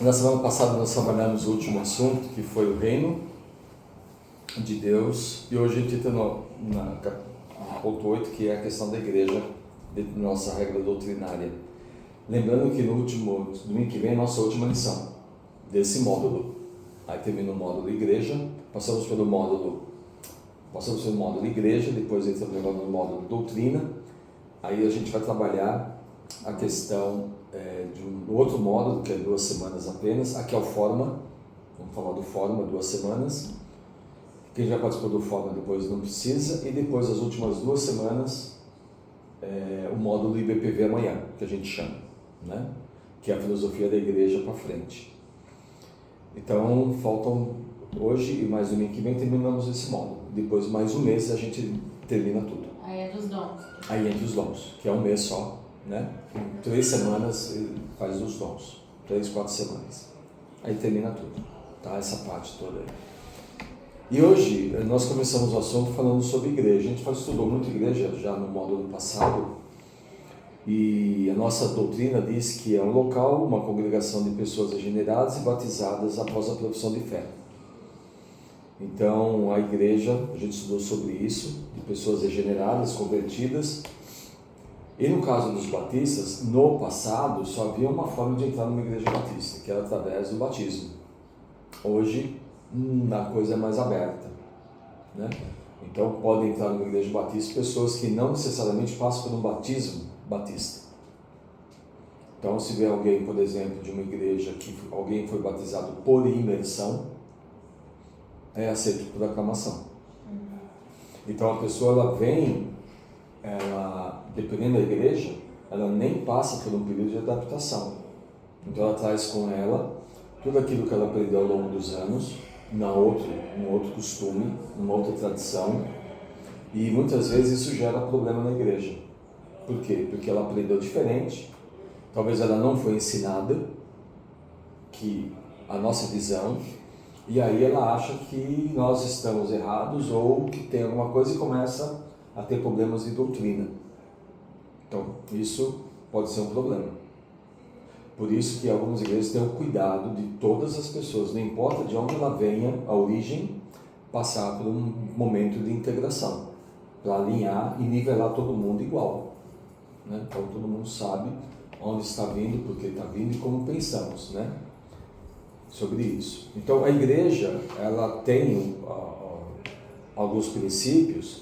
Na semana passada nós trabalhamos o último assunto, que foi o reino de Deus, e hoje a gente está no ponto 8, que é a questão da igreja, de nossa regra doutrinária. Lembrando que no último domingo que vem é a nossa última lição desse módulo. Aí termina o módulo igreja, passamos pelo módulo igreja, depois entramos no módulo doutrina. Aí a gente vai trabalhar a questão de um outro módulo, que é 2 semanas apenas. Aqui é o Forma, vamos falar do Forma, 2 semanas. Quem já participou do Forma depois não precisa. E depois, as últimas 2 semanas, o módulo IBPV amanhã, que a gente chama, né? Que é a filosofia da igreja para frente. Então, faltam hoje e mais domingo que vem terminamos esse módulo. Depois, mais um mês, a gente termina tudo. Aí é dos dons. Aí entre os dons, que é um mês só, né? Em 3 semanas faz os dons, 3, 4 semanas. Aí termina tudo, tá? Essa parte toda aí. E hoje nós começamos o assunto falando sobre igreja. A gente estudou muito igreja já no módulo passado. E a nossa doutrina diz que é um local, uma congregação de pessoas regeneradas e batizadas após a profissão de fé. Então, a igreja, a gente estudou sobre isso, de pessoas regeneradas, convertidas. E no caso dos batistas, no passado, só havia uma forma de entrar numa igreja batista, que era através do batismo. Hoje, a coisa é mais aberta, né? Então, podem entrar numa igreja batista pessoas que não necessariamente passam por um batismo batista. Então, se vê alguém, por exemplo, de uma igreja que alguém foi batizado por imersão, é aceito por aclamação. Então, a pessoa, ela vem, dependendo da igreja, ela nem passa por um período de adaptação. Então, ela traz com ela tudo aquilo que ela aprendeu ao longo dos anos, num outro costume, numa outra tradição, e muitas vezes isso gera problema na igreja. Por quê? Porque ela aprendeu diferente, talvez ela não foi ensinada que a nossa visão, e aí ela acha que nós estamos errados ou que tem alguma coisa e começa a ter problemas de doutrina. Então, isso pode ser um problema. Por isso que algumas igrejas têm o cuidado de todas as pessoas, não importa de onde ela venha, a origem, passar por um momento de integração, para alinhar e nivelar todo mundo igual, né? Então todo mundo sabe onde está vindo, por que está vindo e como pensamos, né? Sobre isso. Então a igreja, ela tem alguns princípios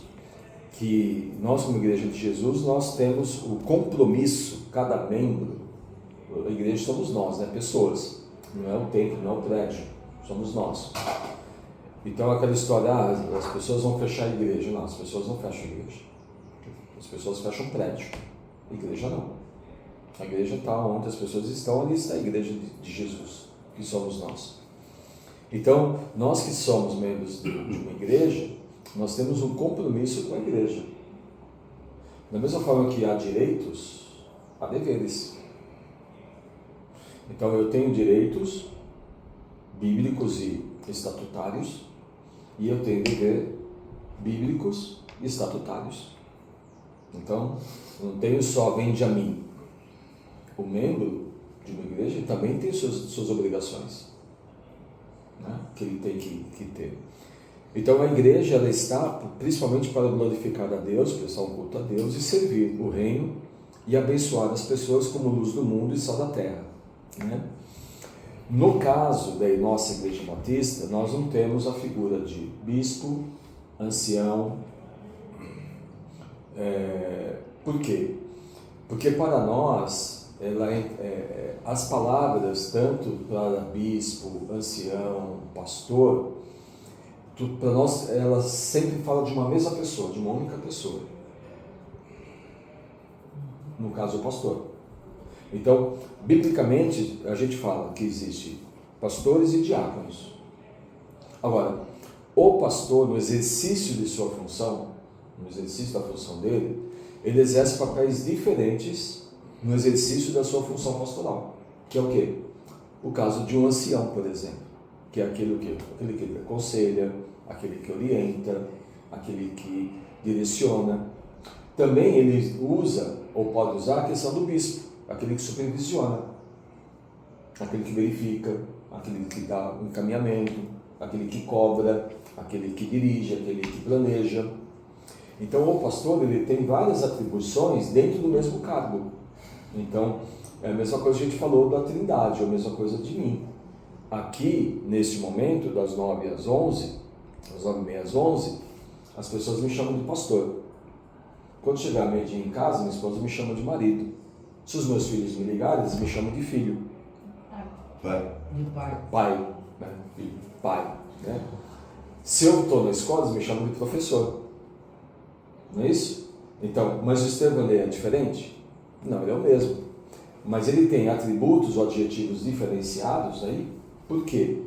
que nós, como igreja de Jesus, nós temos o compromisso, cada membro. A igreja somos nós, né? Pessoas, não é o templo, não é o prédio, somos nós. Então aquela história, as pessoas vão fechar a igreja. Não, as pessoas não fecham a igreja, as pessoas fecham o prédio, a igreja não. A igreja está onde as pessoas estão, ali está a igreja de Jesus, que somos nós. Então, nós que somos membros de uma igreja, nós temos um compromisso com a igreja. Da mesma forma que há direitos, há deveres. Então, eu tenho direitos bíblicos e estatutários, e eu tenho dever bíblicos e estatutários. Então, não tenho só vende a mim. O membro de uma igreja também tem suas obrigações, né? Que ele tem que ter. Então, a igreja, ela está principalmente para glorificar a Deus, prestar um culto a Deus e servir o reino e abençoar as pessoas como luz do mundo e sal da terra, né? No caso da nossa igreja batista, nós não temos a figura de bispo, ancião. Por quê? Porque para nós, as palavras, tanto para bispo, ancião, pastor, para nós, elas sempre falam de uma mesma pessoa, de uma única pessoa. No caso, o pastor. Então, biblicamente, a gente fala que existe pastores e diáconos. Agora, o pastor, no exercício de sua função, no exercício da função dele, ele exerce papéis diferentes no exercício da sua função pastoral. Que é o quê? O caso de um ancião, por exemplo, que é aquele que aconselha, aquele que orienta, aquele que direciona. Também ele usa, ou pode usar, a questão do bispo, aquele que supervisiona. aquele que verifica, aquele que dá um encaminhamento, aquele que cobra, aquele que dirige, aquele que planeja. Então o pastor ele tem várias atribuições dentro do mesmo cargo. Então é a mesma coisa que a gente falou da Trindade, é a mesma coisa de mim. Aqui, neste momento, das 9 às 11, das 9h30 às 11, as pessoas me chamam de pastor. Quando chegar meio-dia em casa, minha esposa me chama de marido. Se os meus filhos me ligarem, eles me chamam de filho. Pai. Pai, né? Filho, pai, né? Se eu estou na escola, eles me chamam de professor. Não é isso? Então, mas o Estevão é diferente? Não, ele é o mesmo. Mas ele tem atributos ou adjetivos diferenciados aí. Por quê?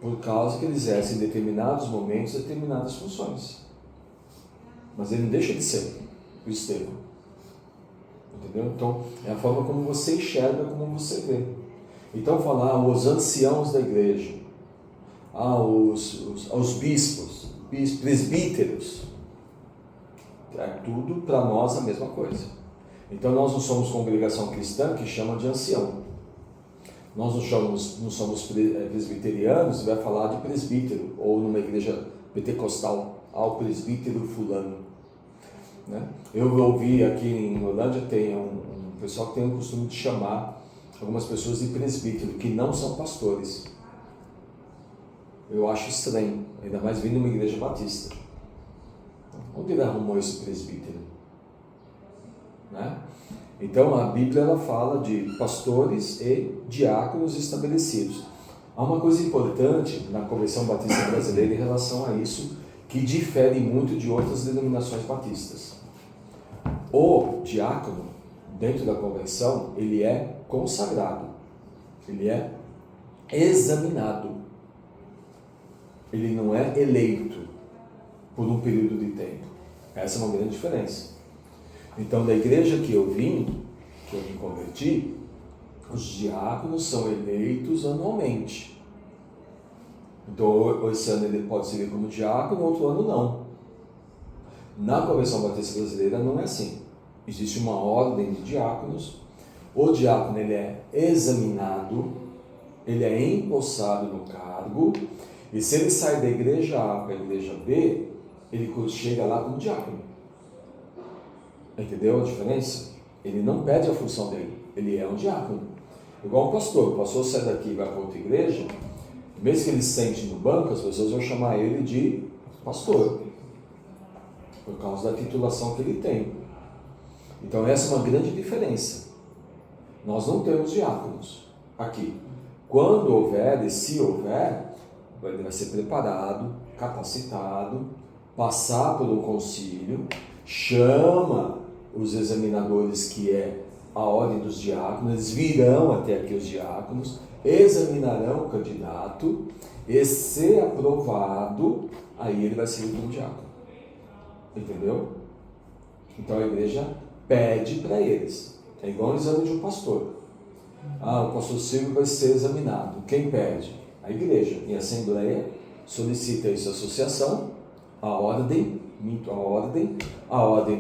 Por causa que ele exerce em determinados momentos determinadas funções. Mas ele não deixa de ser o Estevão. Entendeu? Então, é a forma como você enxerga, como você vê. Então, falar os anciãos da igreja, os bispos, presbíteros, é tudo para nós a mesma coisa. Então, nós não somos congregação cristã que chama de ancião. Nós não somos presbiterianos e vai falar de presbítero, ou numa igreja pentecostal, ao presbítero fulano. Né? Eu ouvi aqui em Holândia, tem um pessoal que tem o costume de chamar algumas pessoas de presbítero, que não são pastores. Eu acho estranho, ainda mais vindo de uma igreja batista. Onde ele arrumou esse presbítero? Né? Então a Bíblia ela fala de pastores e diáconos estabelecidos. Há uma coisa importante na Convenção Batista Brasileira em relação a isso, que difere muito de outras denominações batistas. O diácono, dentro da convenção, ele é consagrado, ele é examinado, ele não é eleito por um período de tempo. Essa é uma grande diferença. Então, da igreja que eu vim, que eu me converti, os diáconos são eleitos anualmente. Então, esse ano ele pode servir como diácono, outro ano não. Na Convenção Batista Brasileira não é assim. Existe uma ordem de diáconos. O diácono ele é examinado, ele é empossado no cargo, e se ele sai da igreja A para a igreja B, ele chega lá como diácono. Entendeu a diferença? Ele não perde a função dele, ele é um diácono. Igual um pastor, o pastor sai daqui e vai para outra igreja, mesmo que ele sente no banco, as pessoas vão chamar ele de pastor, por causa da titulação que ele tem. Então essa é uma grande diferença. Nós não temos diáconos aqui. Quando houver, e se houver, ele vai ser preparado, capacitado, passar por um concílio, chama os examinadores, que é a ordem dos diáconos, eles virão até aqui os diáconos, examinarão o candidato, e se aprovado, aí ele vai servir como diácono. Entendeu? Então a igreja pede para eles. É igual o exame de um pastor. O pastor Silvio vai ser examinado. Quem pede? A igreja. Em assembleia, solicita isso à associação, a ordem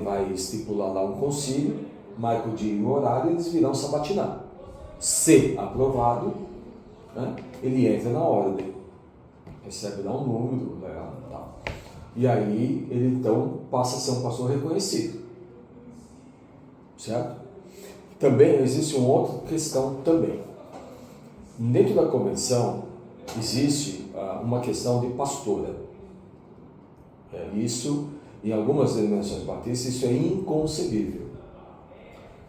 vai estipular lá um concílio, marca o dia e o horário, e eles virão sabatinar. Se aprovado, né, ele entra na ordem, recebe lá um número, tal. E aí ele então passa a ser um pastor reconhecido. Certo? Também existe uma outra questão também. Dentro da convenção existe uma questão de pastora. Isso, em algumas denominações batistas, isso é inconcebível.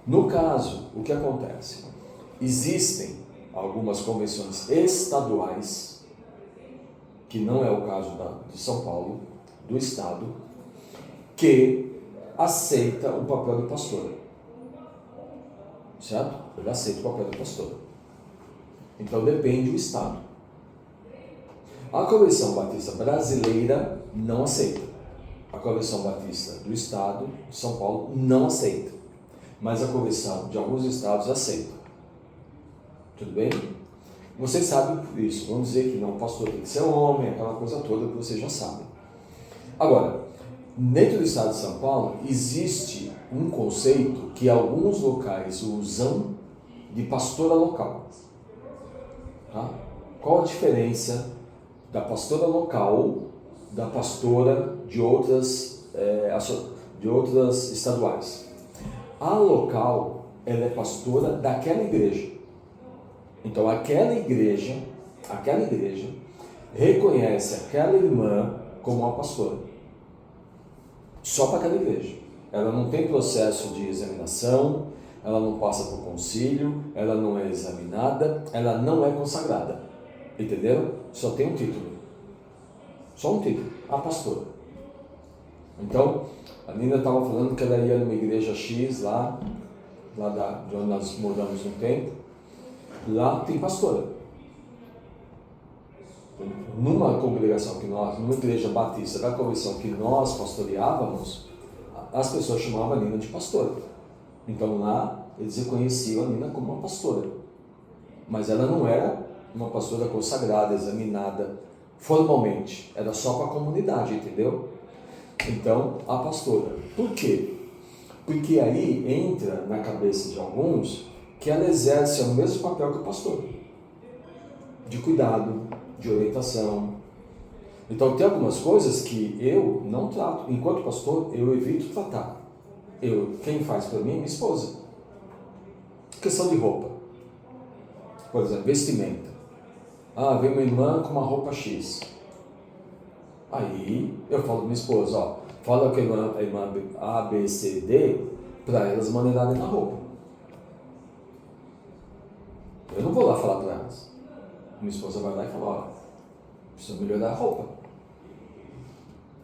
No caso, o que acontece? Existem algumas convenções estaduais, que não é o caso de São Paulo, do Estado, que aceita o papel de pastor. Certo? Ele aceita o papel de pastor. Então depende do Estado. A Convenção Batista Brasileira não aceita. A Convenção Batista do Estado de São Paulo não aceita. Mas a Convenção de alguns estados aceita. Tudo bem? Vocês sabem isso. Vamos dizer que não, o pastor tem que ser homem, aquela coisa toda que vocês já sabem. Agora, dentro do estado de São Paulo, existe um conceito que alguns locais usam de pastora local. Tá? Qual a diferença da pastora local da pastora de outras estaduais? A local, ela é pastora daquela igreja. Então aquela igreja reconhece aquela irmã como uma pastora. Só para aquela igreja. Ela não tem processo de examinação, ela não passa por concílio, ela não é examinada, ela não é consagrada. Entenderam? Só tem um título. Só um título. A pastora. Então, a Nina estava falando que ela ia numa igreja X lá de onde nós moramos um tempo. Lá tem pastora. Numa congregação numa igreja batista da convenção que nós pastoreávamos, as pessoas chamavam a Nina de pastora. Então lá eles reconheciam a Nina como uma pastora. Mas ela não era uma pastora consagrada, examinada formalmente. Era só para a comunidade, entendeu? Então, a pastora. Por quê? Porque aí entra na cabeça de alguns que ela exerce o mesmo papel que o pastor. De cuidado, de orientação. Então tem algumas coisas que eu não trato. Enquanto pastor, eu evito tratar. Quem faz para mim é minha esposa. Questão de roupa. Por exemplo, vestimenta. Vem uma irmã com uma roupa X. Aí eu falo para minha esposa, fala que a irmã A, B, C, D, para elas maneirarem na roupa. Eu não vou lá falar para elas. Minha esposa vai lá e fala, precisa melhorar a roupa.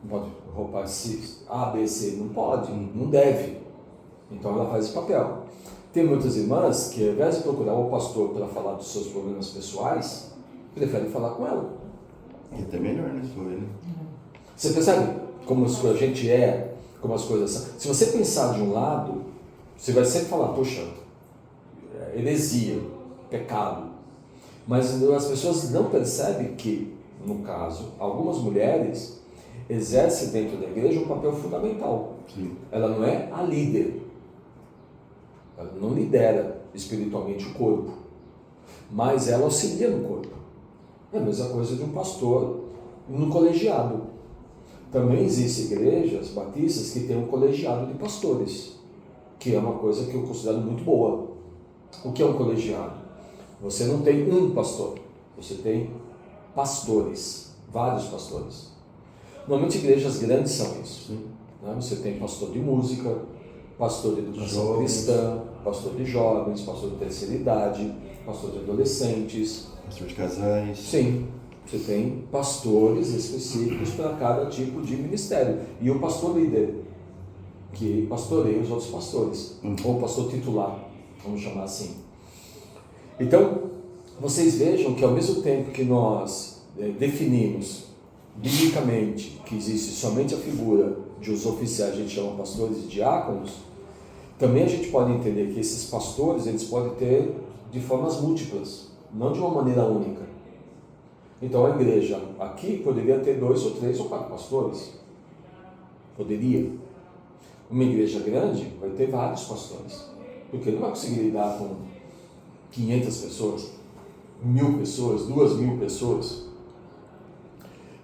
Não pode roupa A, B, C, não pode, não deve. Então ela faz esse papel. Tem muitas irmãs que, ao invés de procurar o pastor para falar dos seus problemas pessoais, preferem falar com ela. E até melhor, né? Você percebe como a gente é, como as coisas são? Se você pensar de um lado, você vai sempre falar, poxa, heresia, pecado. Mas as pessoas não percebem que, no caso, algumas mulheres exercem dentro da igreja um papel fundamental. Sim. Ela não é a líder. Ela não lidera espiritualmente o corpo. Mas ela auxilia no corpo. É a mesma coisa de um pastor no colegiado. Também existem igrejas batistas que têm um colegiado de pastores, que é uma coisa que eu considero muito boa. O que é um colegiado? Você não tem um pastor, você tem pastores, vários pastores. Normalmente igrejas grandes são isso. Né? Você tem pastor de música, pastor de educação cristã, pastor de jovens, pastor de terceira idade, pastor de adolescentes. Pastor de casais. Sim, você tem pastores específicos para cada tipo de ministério. E o pastor líder, que pastoreia os outros pastores, ou pastor titular, vamos chamar assim. Então, vocês vejam que ao mesmo tempo que nós definimos biblicamente que existe somente a figura de os oficiais, a gente chama pastores e diáconos, também a gente pode entender que esses pastores, eles podem ter de formas múltiplas, não de uma maneira única. Então a igreja aqui poderia ter 2 ou 3 ou 4 pastores. Poderia. Uma igreja grande vai ter vários pastores, porque não vai conseguir lidar com 500 pessoas, 1000 pessoas, 2000 pessoas.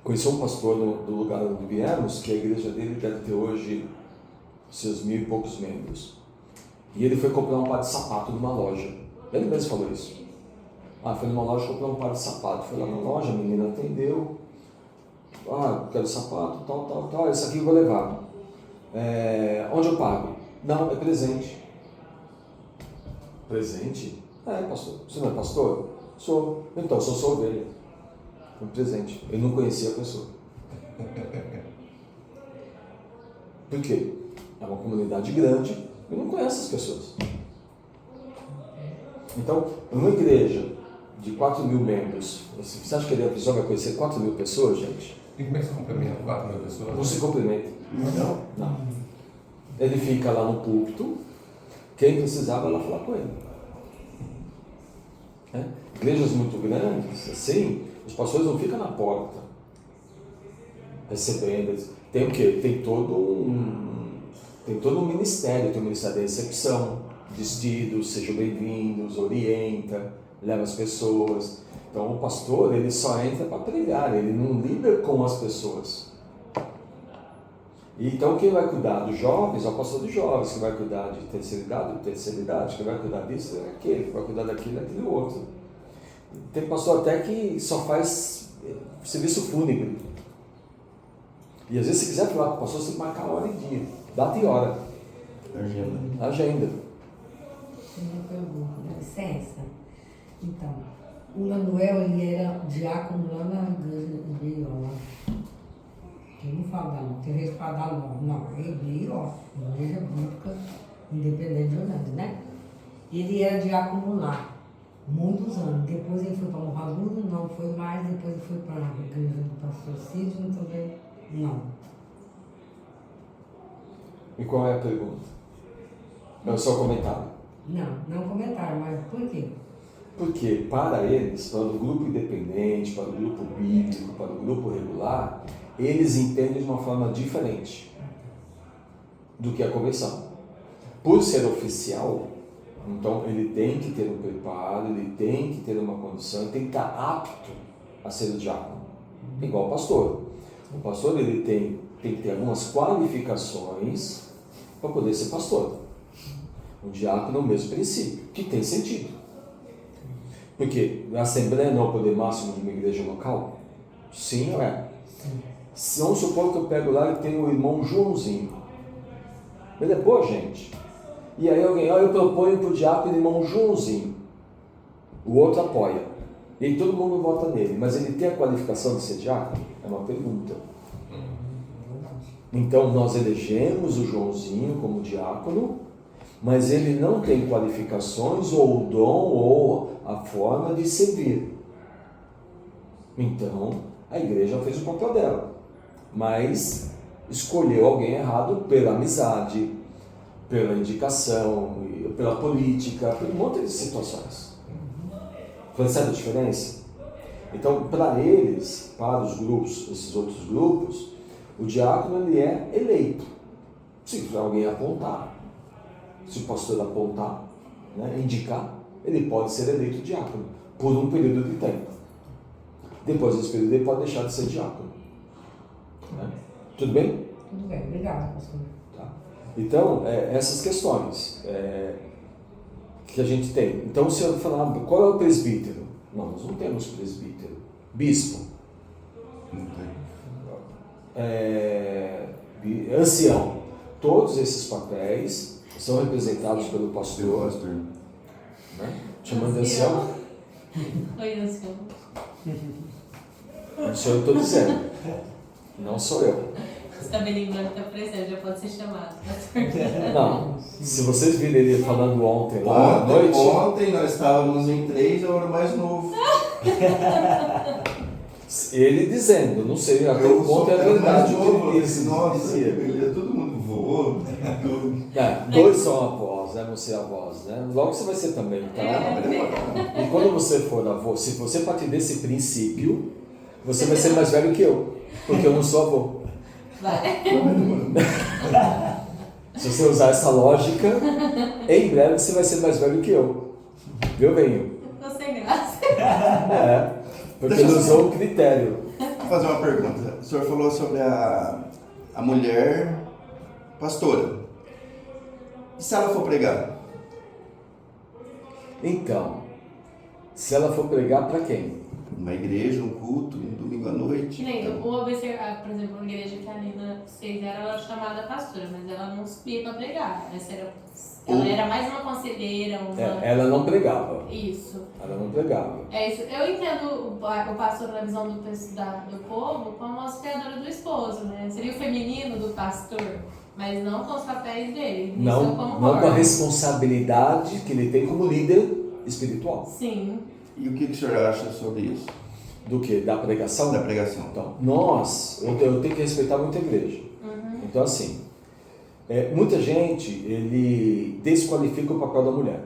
Conheci um pastor do lugar onde viemos, que a igreja dele deve ter hoje seus 1000 e poucos membros. E ele foi comprar um par de sapato numa loja. Ele mesmo falou isso. Foi numa loja comprar um par de sapato. Foi lá na loja, a menina atendeu. Quero sapato, tal. Esse aqui eu vou levar. Onde eu pago? Não, é presente. Presente? Pastor. Você não é pastor? Sou. Então, sou sua ovelha. Um presente. Eu não conhecia a pessoa. Por quê? É uma comunidade grande e não conhece as pessoas. Então, uma igreja de 4.000 membros, você acha que a pessoa vai conhecer 4.000 pessoas, gente? E como é que se cumprimenta 4.000 pessoas? Não se cumprimenta. Não. Ele fica lá no púlpito, quem precisar vai lá falar com ele. Igrejas muito grandes, assim, os pastores não ficam na porta recebendo. Tem o quê? Tem todo um ministério, tem o ministério da recepção, vestidos, sejam bem-vindos, orienta, leva as pessoas. Então o pastor, ele só entra para pregar, ele não lida com as pessoas. E então quem vai cuidar dos jovens é o pastor dos jovens, que vai cuidar de terceira idade, que vai cuidar disso é aquele, que vai cuidar daquilo é aquele outro. Tem pastor até que só faz serviço fúnebre. E às vezes, se quiser falar com o pastor, você tem que marcar hora e dia, data e hora. Agenda. Uma pergunta, dá licença. Então, o Manuel, ele era diácono lá na igreja de Beiola. Eu não falo da não, tem vez que fala da não, é Beiola, igreja bíblica independente de Orlando, né? Ele era diácono lá, muitos anos. Depois ele foi para o Ragudo, não foi mais. Depois ele foi para a igreja do pastor Sidney, também não. E qual é a pergunta? É o seu comentário. Não comentário, mas por quê? Porque para eles, para o grupo independente, para o grupo bíblico, para o grupo regular, eles entendem de uma forma diferente do que a convenção. Por ser oficial, então ele tem que ter um preparo, ele tem que ter uma condição, ele tem que estar apto a ser o diácono. Igual o pastor. O pastor ele tem que ter algumas qualificações para poder ser pastor. O diácono é o mesmo princípio, que tem sentido. Porque a Assembleia não é o poder máximo de uma igreja local? Sim ou é? Sim. Vamos supor que eu pego lá e tenho o irmão Joãozinho. Ele é boa gente. E aí alguém, eu proponho para o diácono o irmão Joãozinho. O outro apoia. E aí todo mundo vota nele. Mas ele tem a qualificação de ser diácono? É uma pergunta. Então nós elegemos o Joãozinho como diácono, mas ele não tem qualificações ou o dom ou a forma de servir. Então a igreja fez o papel dela, mas escolheu alguém errado pela amizade, pela indicação, pela política, por um monte de situações. Percebe a diferença? Então, para eles, para os grupos, esses outros grupos, o diácono ele é eleito. Se alguém apontar, se o pastor apontar, né, indicar, ele pode ser eleito diácono por um período de tempo. Depois desse período ele pode deixar de ser diácono. Né? Tudo bem? Tudo bem, obrigada, pastor. Tá. Então, essas questões que a gente tem. Então, se eu falar, qual é o presbítero? Não, nós não temos presbítero. Bispo. Não tem. Ancião. Todos esses papéis são representados pelo pastor. Né? Chamando de ancião. Oi, ancião. Não sou eu que estou dizendo. Não sou eu. Os cabelinhos brancos estão presentes, já pode ser chamado. Não. Se vocês viram ele falando ontem lá à noite. Ontem nós estávamos em 3, eu era o mais novo. Ele dizendo, não sei até o ponto é a verdade o que ele disse. Nossa, todo mundo voou. Dois são avós, né? Você é avós, né? Logo você vai ser também, tá? E quando você for avô, se você partir desse princípio, você vai ser mais velho que eu, porque eu não sou avô. Vai. Se você usar essa lógica, em breve você vai ser mais velho que eu. Viu, Benho? Tô sem graça. Porque ele usou o critério. Vou fazer uma pergunta. O senhor falou sobre a mulher pastora. E se ela for pregar? Então, se ela for pregar para quem? Uma igreja, um culto, um domingo à noite. Que nem o ABC, por exemplo, uma igreja que a Nina fez, ela era chamada pastora, mas ela não subia para pregar. Ela era mais uma conselheira, Ela não pregava. Isso. Ela não pregava. É isso. Eu entendo o pastor na visão do povo como auxiliadora do esposo, né? Seria o feminino do pastor, mas não com os papéis dele. Não com a responsabilidade que ele tem como líder espiritual. Sim. E o que o senhor acha sobre isso? Do que? Da pregação? Da pregação. Então, eu tenho que respeitar muita igreja. Uhum. Então, assim, muita gente, ele desqualifica o papel da mulher.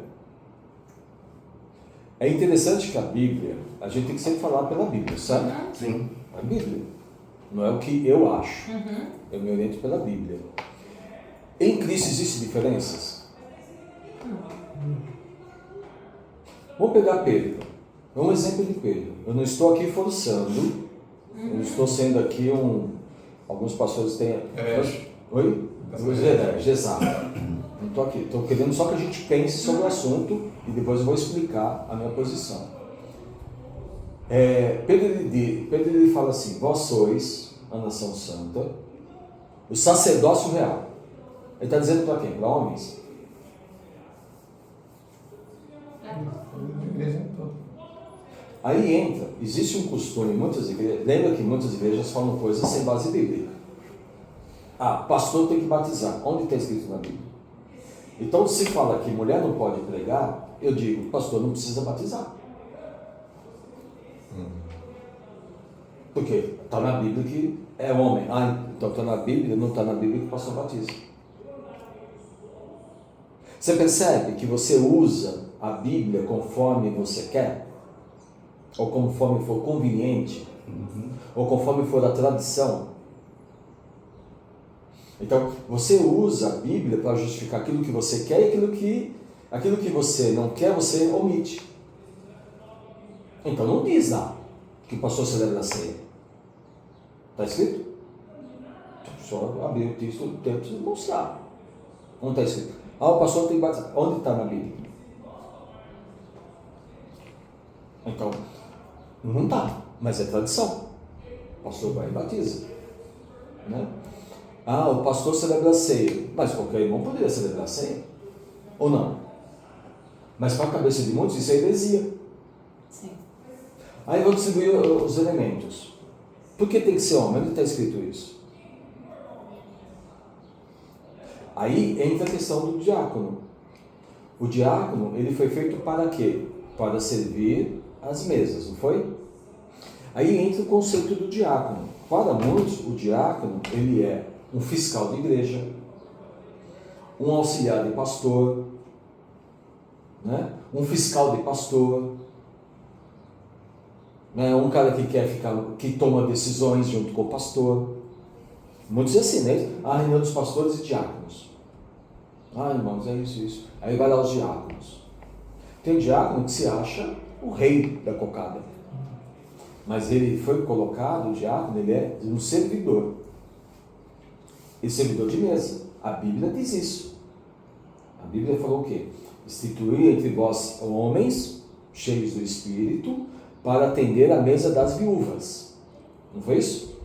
É interessante que a Bíblia, a gente tem que sempre falar pela Bíblia, sabe? Uhum. Sim. A Bíblia. Não é o que eu acho. Uhum. Eu me oriento pela Bíblia. Em Cristo existem diferenças? Vamos pegar Pedro. É um exemplo de Pedro. Eu não estou aqui forçando. Eu não estou sendo aqui Alguns pastores têm... Oi? Exato. Não estou aqui. Estou querendo só que a gente pense sobre o assunto e depois eu vou explicar a minha posição. Pedro ele fala assim: vós sois a nação santa, o sacerdócio real. Ele está dizendo para quem? Para homens? Aí entra, existe um costume em muitas igrejas, lembra que muitas igrejas falam coisas sem base bíblica. Pastor tem que batizar. Onde está escrito na Bíblia? Então, se fala que mulher não pode pregar, eu digo, pastor não precisa batizar. Porque está na Bíblia que é homem. Então está na Bíblia, não está na Bíblia que o pastor batiza. Você percebe que você usa a Bíblia conforme você quer? Ou conforme for conveniente? Ou conforme for a tradição? Então, você usa a Bíblia para justificar aquilo que você quer e aquilo que você não quer, você omite. Então, não diz lá que o pastor celebra a ceia. Está escrito? Só abrir o texto do tempo e mostrar. Não está escrito. O pastor tem que batizar. Onde está na Bíblia? Então, não está, mas é tradição. O pastor vai e batiza. Né? O pastor celebra a ceia. Mas qualquer irmão poderia celebrar a ceia? Ou não? Mas para a cabeça de muitos isso é heresia. Sim. Aí vou distribuir os elementos. Por que tem que ser homem? Onde está escrito isso? Aí entra a questão do diácono. O diácono, ele foi feito para quê? Para servir as mesas, não foi? Aí entra o conceito do diácono. Para muitos, o diácono, ele é um fiscal de igreja, um auxiliar de pastor, né? Um fiscal de pastor, né? Um cara que toma decisões junto com o pastor. Muitos assim, né? A reunião dos pastores e diáconos. Irmãos, é isso. Aí vai lá os diáconos. Tem um diácono que se acha o rei da cocada. Mas ele foi colocado, o diácono, ele é um servidor. E servidor de mesa. A Bíblia diz isso. A Bíblia falou o quê? Instituir entre vós homens cheios do Espírito para atender a mesa das viúvas. Não foi isso?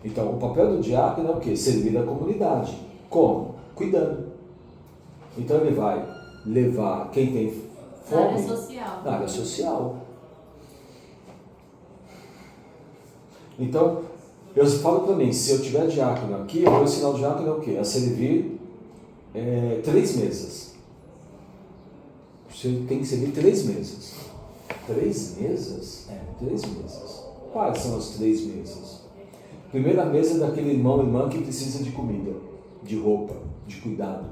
Então, o papel do diácono é o quê? Servir a comunidade. Como? Cuidando. Então, ele vai levar quem tem fome... Na área social. Na área social. Então, eu falo para mim, se eu tiver diácono aqui, eu vou ensinar o diácono o quê? A servir 3 mesas. Você tem que servir 3 mesas. 3 mesas? 3 mesas. Quais são as 3 mesas? Primeira mesa é daquele irmão ou irmã que precisa de comida, de roupa, de cuidado.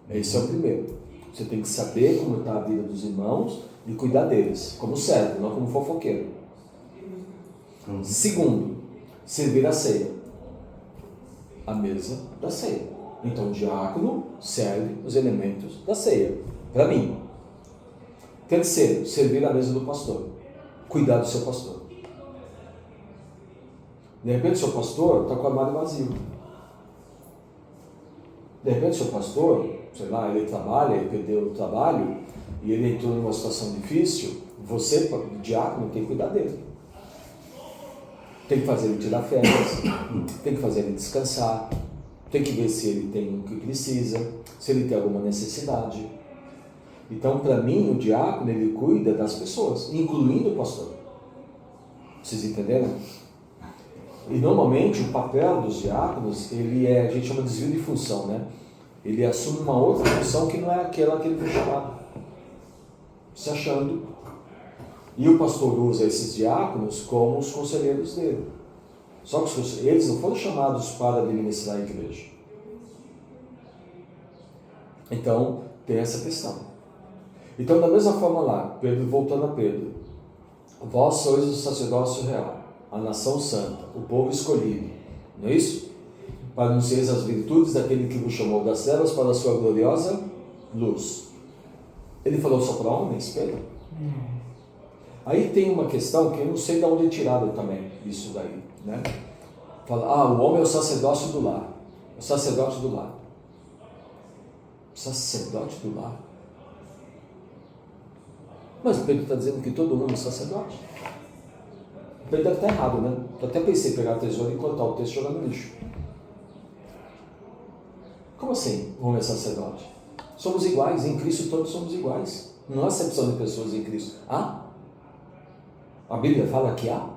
Esse é o primeiro. Você tem que saber como está a vida dos irmãos e cuidar deles, como servo, não como fofoqueiro. Segundo, servir a ceia. A mesa da ceia. Então o diácono serve os elementos da ceia. Para mim. Terceiro, servir a mesa do pastor. Cuidar do seu pastor. De repente o seu pastor está com o armário vazio. De repente o seu pastor, sei lá, ele trabalha, ele perdeu o trabalho e ele entrou numa situação difícil, você, diácono, tem que cuidar dele. Tem que fazer ele tirar férias, tem que fazer ele descansar, tem que ver se ele tem o que precisa, se ele tem alguma necessidade. Então, para mim, o diácono, ele cuida das pessoas, incluindo o pastor. Vocês entenderam? E normalmente o papel dos diáconos, a gente chama de desvio de função, né? Ele assume uma outra função que não é aquela que ele foi chamado, se achando. E o pastor usa esses diáconos como os conselheiros dele. Só que eles não foram chamados para administrar a igreja. Então, tem essa questão. Então, da mesma forma lá, Pedro, voltando a Pedro, vós sois o sacerdócio real, a nação santa, o povo escolhido, não é isso? Para anunciar as virtudes daquele que vos chamou das trevas para a sua gloriosa luz. Ele falou só para homens, Pedro? Não. Aí tem uma questão que eu não sei de onde é tirado também, isso daí, né? Fala, o homem é o sacerdócio do lar. O sacerdote do lar. Sacerdote do lar? Mas o Pedro está dizendo que todo mundo é sacerdote. O Pedro deve estar errado, né? Eu até pensei em pegar a tesoura e cortar o texto e jogar no lixo. Como assim, o homem é sacerdote? Somos iguais, em Cristo todos somos iguais. Não há acepção de pessoas em Cristo. Há? A Bíblia fala que há?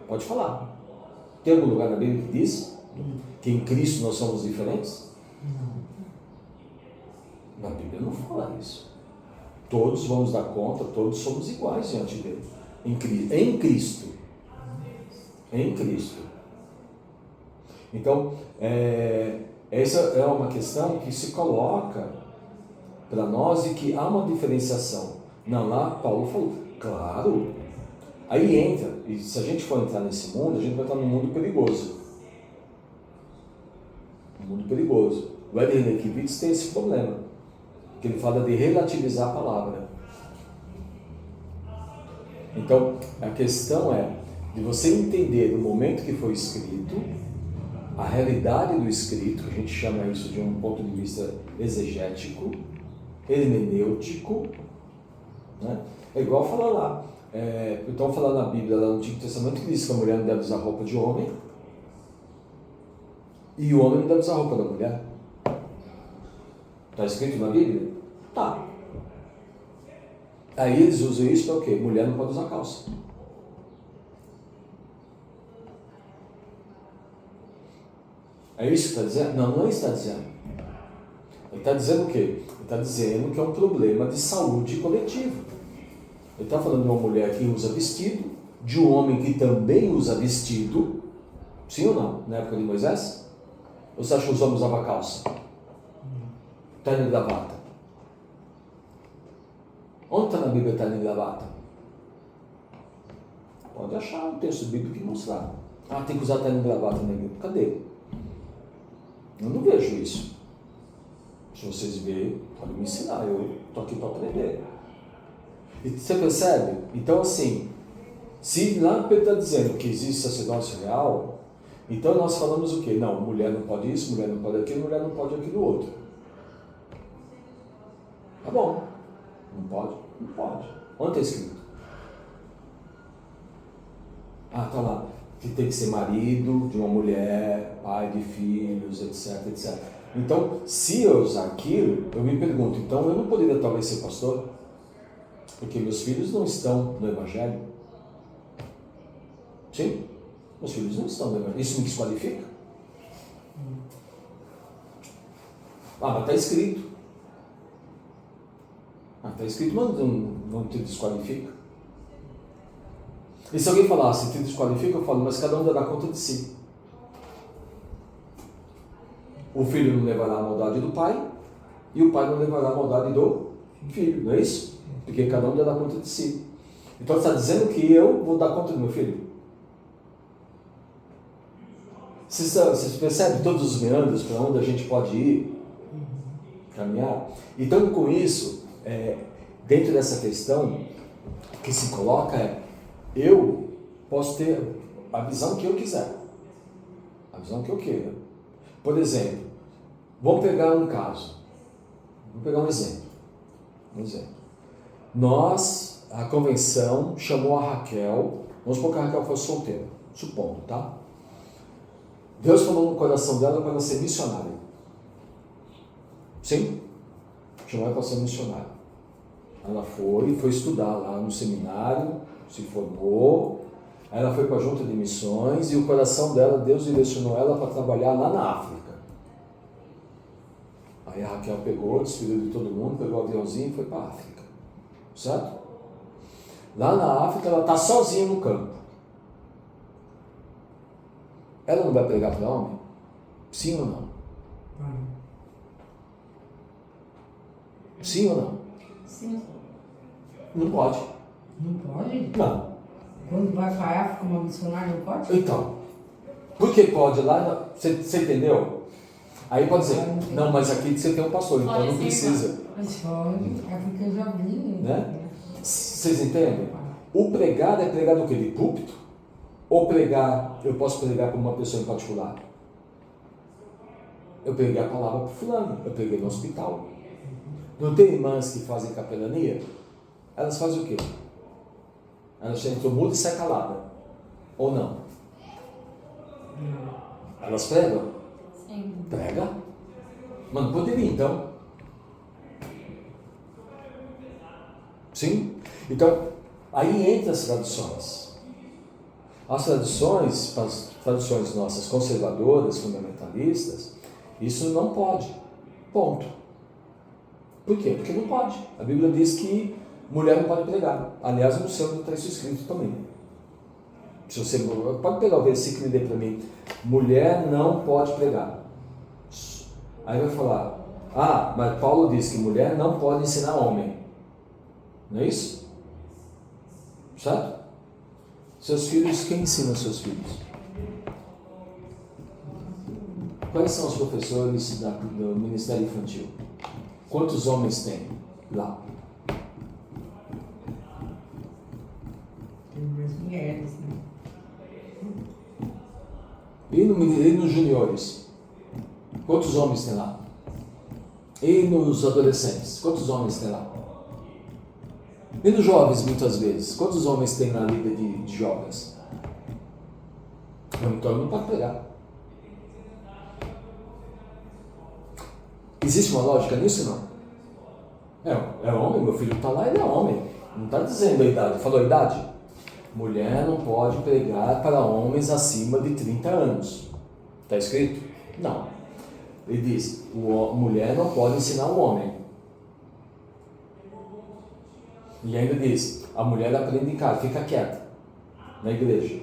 Pode falar. Tem algum lugar na Bíblia que diz que em Cristo nós somos diferentes? Não. Na Bíblia não fala isso. Todos vamos dar conta, todos somos iguais diante dele. Em Cristo. Em Cristo. Então, essa é uma questão que se coloca para nós e que há uma diferenciação. Não, lá Paulo falou, claro. Aí entra, e se a gente for entrar nesse mundo, a gente vai estar num mundo perigoso. Um mundo perigoso. O Eden Reykjavik tem esse problema, que ele fala de relativizar a palavra. Então, a questão é de você entender no momento que foi escrito, a realidade do escrito, que a gente chama isso de um ponto de vista exegético, hermenêutico, né? É igual falar lá, então falar na Bíblia, lá no Antigo Testamento, que diz que a mulher não deve usar roupa de homem, e o homem não deve usar roupa da mulher. Está escrito na Bíblia? Tá. Aí eles usam isso para o quê? Mulher não pode usar calça. É isso que está dizendo? Não, não é isso que está dizendo. Ele está dizendo o quê? Ele está dizendo que é um problema de saúde coletivo. Ele está falando de uma mulher que usa vestido, de um homem que também usa vestido, sim ou não? Na época de Moisés? Ou você acha que os homens usavam calça? Terno e gravata. Onde está na Bíblia terno e gravata? Pode achar um texto bíblico que mostrar. Tem que usar terno e gravata na Bíblia. Cadê? Eu não vejo isso. Se vocês verem, podem me ensinar. Eu estou aqui para aprender. E você percebe? Então, assim, se lá Pedro está dizendo que existe sacerdócio real, então nós falamos o quê? Não, mulher não pode isso, mulher não pode aquilo, mulher não pode aquilo outro. Tá bom. Não pode? Não pode. Onde está escrito? Tá lá. Que tem que ser marido de uma mulher, pai de filhos, etc, etc. Então, se eu usar aquilo, eu me pergunto, então eu não poderia talvez ser pastor? Porque meus filhos não estão no Evangelho. Sim? Meus filhos não estão no Evangelho. Isso me desqualifica? Mas está escrito. Está escrito, mas não te desqualifica. E se alguém falasse, te desqualifica, eu falo, mas cada um dará conta de si. O filho não levará a maldade do pai, e o pai não levará a maldade do filho, não é isso? Porque cada um dará conta de si. Então você está dizendo que eu vou dar conta do meu filho? Vocês percebem todos os meandros para onde a gente pode ir? Caminhar? Então com isso, dentro dessa questão, que se coloca eu posso ter a visão que eu quiser, a visão que eu queira. Por exemplo, vamos pegar um caso, vamos pegar um exemplo. A convenção chamou a Raquel, vamos supor que a Raquel fosse solteira, supondo, tá? Deus falou no coração dela para ela ser missionária. Sim? Chamou ela para ser missionária. Ela foi estudar lá no seminário, se formou, ela foi para a junta de missões e o coração dela, Deus direcionou ela para trabalhar lá na África. Aí a Raquel pegou, despediu de todo mundo, pegou o aviãozinho e foi para a África. Certo? Lá na África ela está sozinha no campo. Ela não vai pregar para homem? Sim ou não? Sim ou não? Sim. Não pode. Não pode? Não. Quando vai para a África, uma missionária não pode? Então, por que pode lá? Você entendeu? Aí pode dizer, não, mas aqui você tem um pastor, então Olha, não sim, precisa. Pode, é porque eu já vi. Né? Vocês entendem? O pregar é pregar do quê? De púlpito? Ou pregar, eu posso pregar para uma pessoa em particular? Eu preguei a palavra para fulano, eu preguei no hospital. Não tem irmãs que fazem capelania? Elas fazem o quê? Elas entram muda e sai calada. Ou não? Elas pregam? Sim. Prega. Mas não poderia, então. Sim? Então, aí entra as tradições. As tradições nossas conservadoras, fundamentalistas, isso não pode. Ponto. Por quê? Porque não pode. A Bíblia diz que mulher não pode pregar. Aliás, no céu está isso escrito também. Se você pode pegar o versículo e ler para mim. Mulher não pode pregar. Aí vai falar, mas Paulo diz que mulher não pode ensinar homem. Não é isso? Certo? Seus filhos, quem ensina seus filhos? Quais são os professores do Ministério Infantil? Quantos homens tem lá? Tem mais mulheres, né? E nos juniores? Quantos homens tem lá? E nos adolescentes? Quantos homens tem lá? E nos jovens, muitas vezes? Quantos homens tem na liga de jovens? Então não pode pegar. Existe uma lógica nisso, não? É homem, meu filho está lá, ele é homem. Não está dizendo a idade. Falou a idade? Mulher não pode pregar para homens acima de 30 anos. Está escrito? Não. Ele diz, mulher não pode ensinar o homem. E ainda diz, a mulher aprende em casa, fica quieta, na igreja.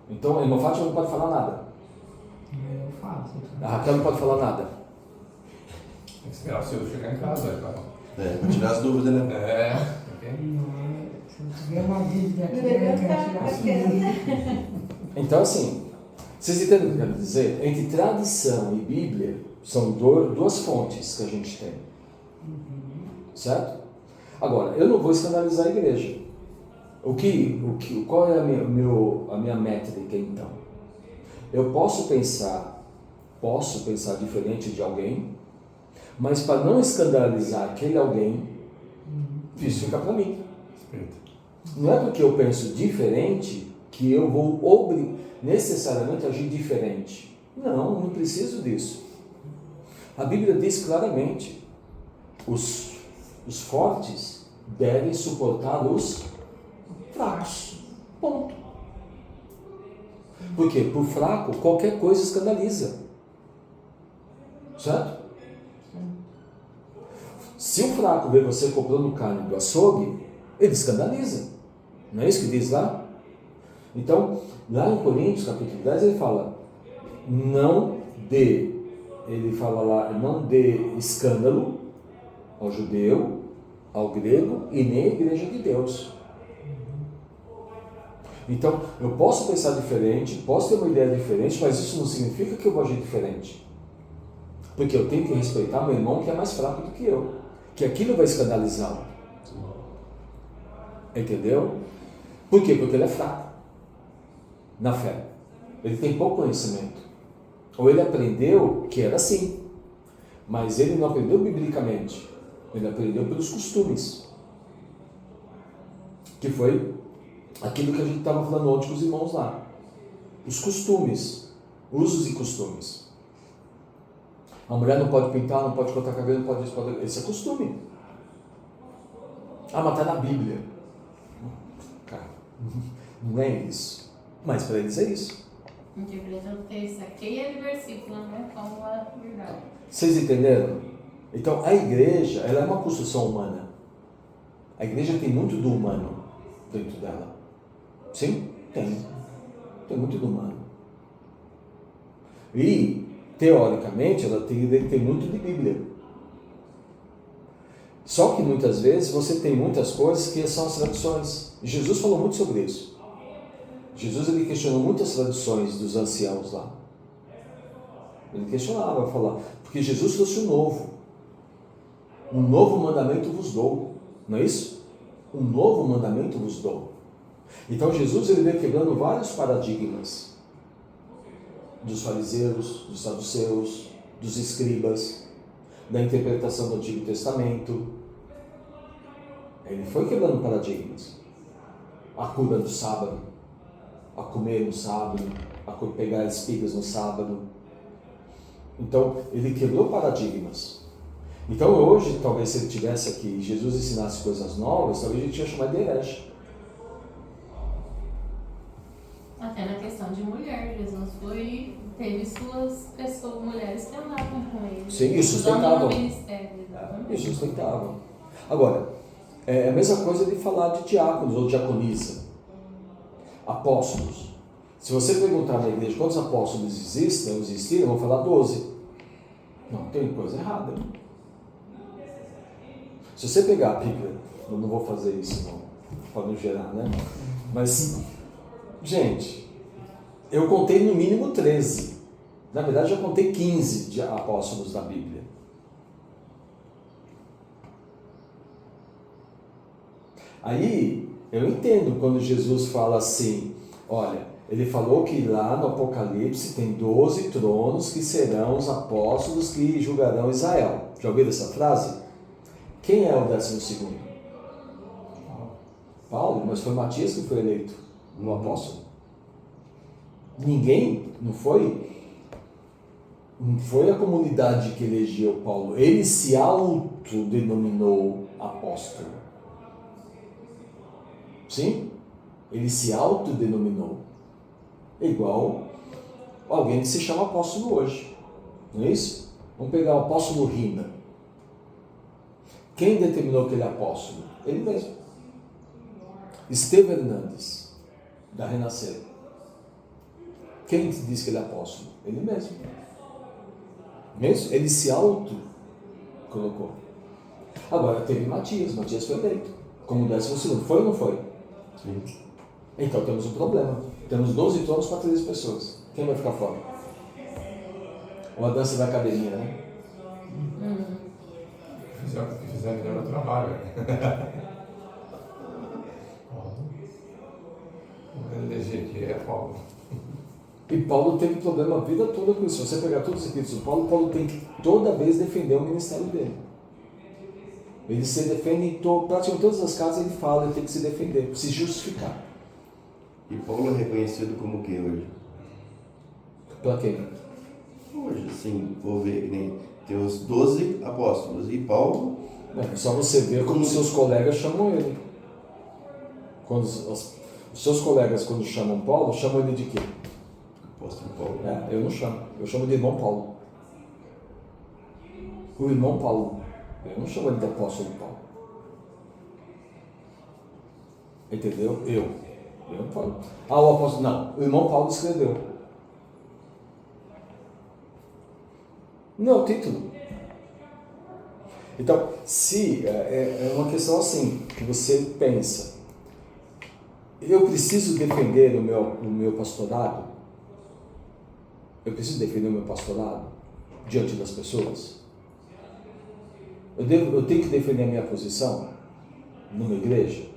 Então, a irmã Fátima não pode falar nada. Eu faço. A Raquel não pode falar nada. Tem que esperar o seu chegar em casa, cara. Para tirar as dúvidas, né? Ok. Se eu tiver uma dúvida aqui, eu quero tirar as dúvidas. Então, assim, vocês entendem o que eu quero dizer? Entre tradição e Bíblia, são duas fontes que a gente tem. Certo? Agora, eu não vou escandalizar a igreja. Qual é a minha métrica, então? Eu posso pensar diferente de alguém, mas para não escandalizar aquele alguém, isso fica para mim. Não é porque eu penso diferente que eu vou necessariamente agir diferente. Não preciso disso. A Bíblia diz claramente, os fortes devem suportar os fracos. Ponto. Porque por fraco, qualquer coisa escandaliza. Certo? Se o fraco vê você comprando carne do açougue, ele escandaliza. Não é isso que diz lá? Então, lá em Coríntios, capítulo 10, ele fala, não dê escândalo ao judeu, ao grego e nem à igreja de Deus. Então, eu posso pensar diferente, posso ter uma ideia diferente, mas isso não significa que eu vou agir diferente. Porque eu tenho que respeitar meu irmão que é mais fraco do que eu, que aquilo vai escandalizá-lo. Entendeu? Por quê? Porque ele é fraco na fé. Ele tem pouco conhecimento. Ou ele aprendeu que era assim, mas ele não aprendeu biblicamente. Ele aprendeu pelos costumes. Que foi aquilo que a gente estava falando ontem com os irmãos lá. Os costumes, usos e costumes. A mulher não pode pintar, não pode cortar cabelo, não pode isso, pode... Esse é costume. Mas está na Bíblia. Cara, não é isso. Mas para eles é isso. Interpreta o texto aqui e o versículo, né? Como a verdade. Vocês entenderam? Então, a igreja, ela é uma construção humana. A igreja tem muito do humano dentro dela. Sim? Tem. Tem muito do humano. E, teoricamente, ela tem muito de Bíblia. Só que, muitas vezes, você tem muitas coisas que são as tradições. Jesus falou muito sobre isso. Jesus, ele questionou muitas tradições dos anciãos lá. Ele questionava, falava, porque Jesus trouxe o novo. Um novo mandamento vos dou. Não é isso? Um novo mandamento vos dou. Então Jesus ele veio quebrando vários paradigmas dos fariseus, dos saduceus, dos escribas, da interpretação do Antigo Testamento. Ele foi quebrando paradigmas. A cura do sábado, a comer no sábado, a pegar espigas no sábado. Então, ele quebrou paradigmas. Então, hoje, talvez se ele estivesse aqui e Jesus ensinasse coisas novas, talvez a gente ia chamar de herege. Até na questão de mulher, Jesus teve suas pessoas, mulheres que andavam com ele. Sim, e usando sustentavam. no ministério, exatamente. E sustentavam. Agora, é a mesma coisa de falar de diáconos ou diaconisa. Apóstolos. Se você perguntar na igreja quantos apóstolos existiram, vão falar 12. Não, tem coisa errada. Se você pegar a Bíblia, eu não vou fazer isso não, para não gerar, né? Mas, gente, eu contei no mínimo 13. Na verdade, eu contei 15 de apóstolos da Bíblia. Aí, eu entendo quando Jesus fala assim, olha, ele falou que lá no Apocalipse tem 12 tronos que serão os apóstolos que julgarão Israel. Já ouviram essa frase? Quem é o 12º? Paulo, mas foi Matias que foi eleito no apóstolo. Ninguém, não foi a comunidade que elegeu Paulo. Ele se autodenominou apóstolo. Sim? Ele se autodenominou. Igual alguém que se chama apóstolo hoje. Não é isso? Vamos pegar o apóstolo Rina. Quem determinou que ele é apóstolo? Ele mesmo. Estevão Hernandes, da Renascer. Quem diz que ele é apóstolo? Ele mesmo. Ele se auto-colocou. Agora, teve Matias foi eleito. Como 12º. Foi ou não foi? Sim. Então temos um problema. Temos 12 tronos para 13 pessoas. Quem vai ficar fora? Ou a dança da cadeirinha, né? Fizeram melhor o trabalho. O eleger que é Paulo. E Paulo teve problema a vida toda com isso. Se você pegar todos os escritos do Paulo tem que toda vez defender o ministério dele. Ele se defende em praticamente todas as cartas, ele fala, ele tem que se defender, se justificar. E Paulo é reconhecido como o que hoje? Para quem? Hoje, assim, vou ver que nem tem os 12 apóstolos. E Paulo... É só você ver como seus colegas chamam ele. Quando os seus colegas, quando chamam Paulo, chamam ele de quê? Apóstolo Paulo. Eu não chamo. Eu chamo de irmão Paulo. O irmão Paulo. Eu não chamo ele de apóstolo Paulo. Entendeu? Eu não falo. O apóstolo. Não, o irmão Paulo escreveu. Não é o título. Então, se é uma questão assim, que você pensa, eu preciso defender o meu pastorado? Eu preciso defender o meu pastorado diante das pessoas? Eu tenho que defender a minha posição numa igreja?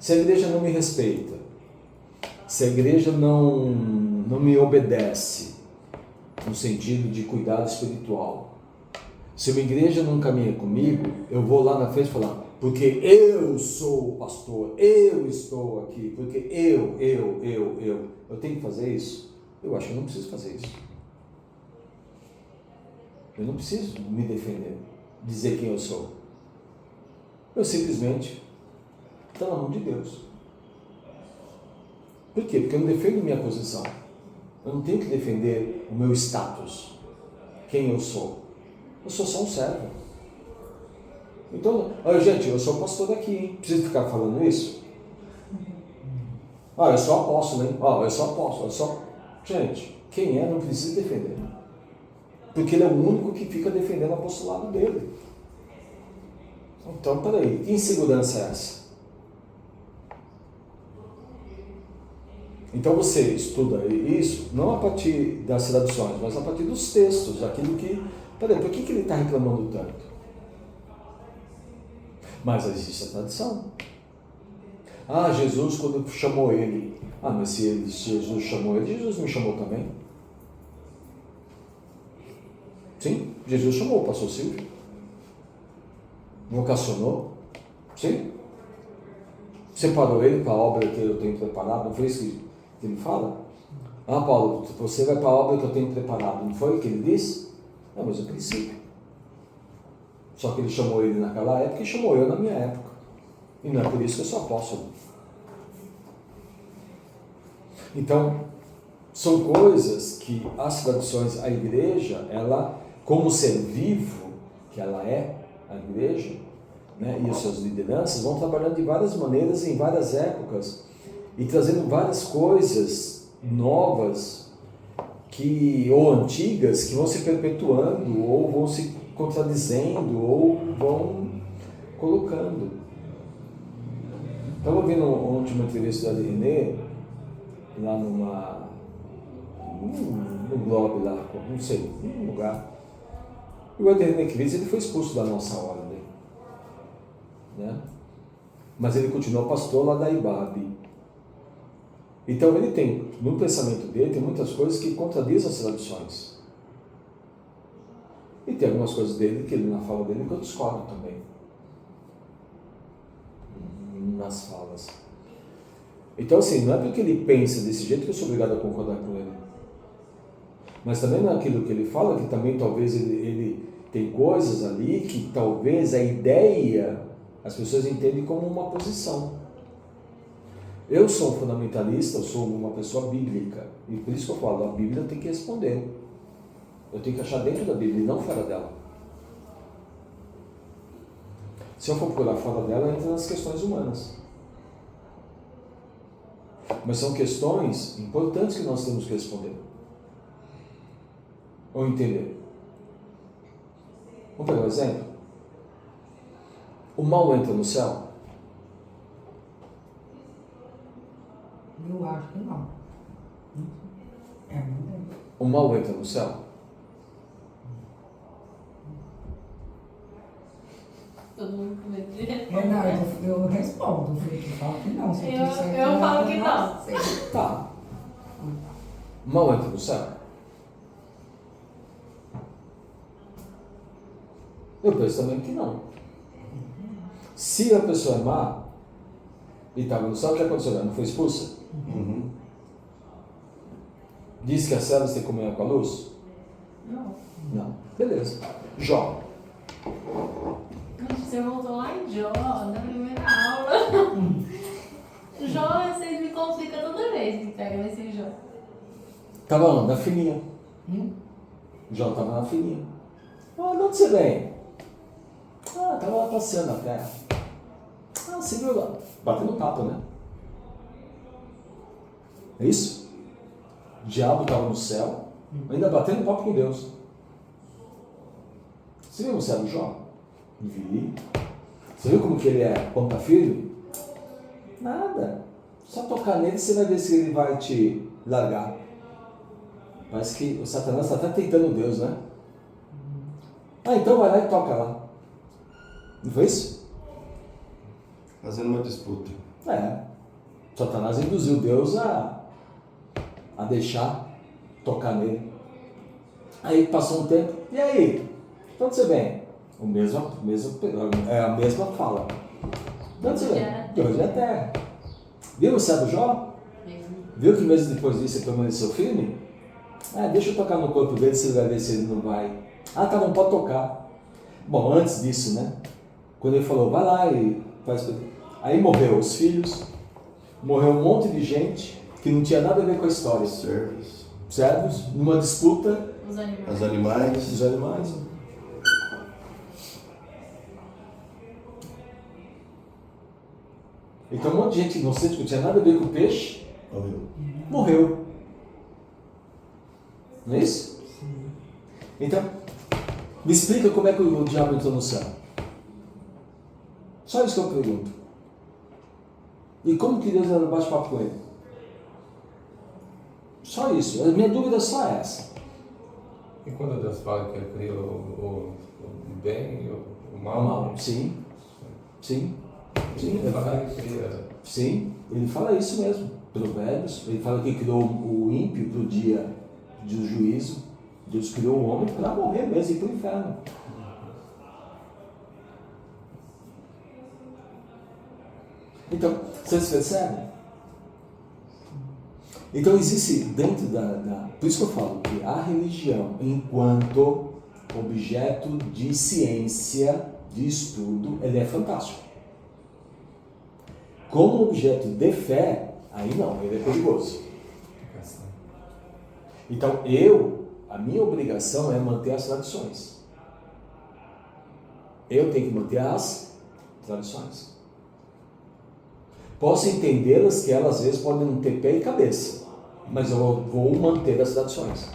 Se a igreja não me respeita, se a igreja não me obedece, no sentido de cuidado espiritual, se uma igreja não caminha comigo, eu vou lá na frente falar, porque eu sou o pastor, eu estou aqui, porque eu tenho que fazer isso? Eu acho que eu não preciso fazer isso. Eu não preciso me defender, dizer quem eu sou. Eu simplesmente estou na mão de Deus. Por quê? Porque eu não defendo minha posição. Eu não tenho que defender o meu status, quem eu sou. Eu sou só um servo. Então, olha gente, eu sou pastor aqui, hein? Preciso ficar falando isso? Eu sou apóstolo, hein? Eu sou apóstolo, Gente, quem não precisa defender. Porque ele é o único que fica defendendo o apostolado dele. Então, peraí, que insegurança é essa? Então você estuda isso não a partir das traduções, mas a partir dos textos, aquilo que... Peraí, por que ele está reclamando tanto? Mas existe a tradição. Ah, Jesus quando chamou ele. Ah, mas se Jesus chamou ele, Jesus me chamou também. Sim, Jesus chamou o pastor Silvio. Vocacionou. Sim. Separou ele para a obra que eu tenho preparado. Não foi isso que ele fala? Ah, Paulo, você vai para a obra que eu tenho preparado. Não foi o que ele disse? Não, mas é o princípio. Só que ele chamou ele naquela época e chamou eu na minha época. E não é por isso que eu sou apóstolo. Então, são coisas que as tradições, a igreja, ela, como ser vivo que ela é, a igreja, né, e as suas lideranças, vão trabalhando de várias maneiras, em várias épocas, e trazendo várias coisas novas, ou antigas, que vão se perpetuando, ou vão se contradizendo, ou vão colocando. Estava vendo ontem uma entrevista da René, lá no Globo, lá, não sei, num lugar. E o René Cris, ele foi expulso da nossa ordem, né? Mas ele continuou pastor lá da IBAB. Então ele tem, no pensamento dele, tem muitas coisas que contradizem as tradições. E tem algumas coisas dele, que ele na fala dele, que eu discordo também. Nas falas. Então assim, não é porque ele pensa desse jeito que eu sou obrigado a concordar com ele. Mas também naquilo que ele fala, que também talvez ele tem coisas ali que talvez a ideia, as pessoas entendem como uma posição. Eu sou um fundamentalista, eu sou uma pessoa bíblica. E por isso que eu falo, a Bíblia tem que responder. Eu tenho que achar dentro da Bíblia e não fora dela. Se eu for procurar fora dela, entra nas questões humanas. Mas são questões importantes que nós temos que responder. Ou entender. Vamos pegar um exemplo? O mal entra no céu? Eu acho que não. É, não é. O mal entra no céu? Todo mundo com medo de É, responder. não, eu respondo, eu falo que não. Se eu tô certo, Eu falo que eu não. sei. Tá. O mal entra no céu? Eu penso também que não. Se a pessoa é má e estava no céu, o que aconteceu? Ela não foi expulsa? Uhum. Diz que as células têm comunhão com a luz? Não. Não. Beleza. Jó. Você voltou lá em Jó, na primeira aula. Jó, vocês me complicam toda vez que pega nesse Jó. Estava onde? Na fininha. Jó estava na fininha. Ah, de onde você vem? Ah, estava lá passeando na terra. Ah, você viu lá? Batendo papo, né? É isso? O diabo estava no céu, ainda batendo papo com Deus. Você viu o céu do Jó? Vi. Você viu como que ele é ponta firme? Nada. Só tocar nele você vai ver se ele vai te largar. Parece que o Satanás está até tentando Deus, né? Ah, então vai lá e toca lá. Não foi isso? Fazendo uma disputa. É. Satanás induziu Deus a deixar tocar nele. Aí passou um tempo. E aí? De onde você vem? É a mesma fala. De onde você vem? De onde é a terra. Viu o céu do Jó? Viu que mesmo depois disso ele permaneceu firme? Ah, deixa eu tocar no corpo dele, você vai ver se ele não vai. Ah, tá, não pode tocar. Bom, antes disso, né? Quando ele falou, vai lá e faz. Aí morreu os filhos, morreu um monte de gente que não tinha nada a ver com a história. Servos, numa disputa. Os animais. Os animais. Os animais. Então um monte de gente inocente que não tinha nada a ver com o peixe morreu. Não é isso? Então, me explica como é que o diabo entrou no céu. Só isso que eu pergunto. E como que Deus era bate-papo com ele? Só isso. A minha dúvida é só essa. E quando Deus fala que ele cria o bem e o mal? O mal. Sim. Sim. Sim. Ele fala que cria. Sim, ele fala isso mesmo. Provérbios, ele fala que criou o ímpio para o dia do juízo. Deus criou o homem para morrer mesmo, ir para o inferno. Então, vocês percebem? Então existe dentro por isso que eu falo que a religião, enquanto objeto de ciência, de estudo, ele é fantástico. Como objeto de fé, aí não, ele é perigoso. Então a minha obrigação é manter as tradições. Eu tenho que manter as tradições. Posso entendê-las que elas às vezes podem não ter pé e cabeça, mas eu vou manter as tradições.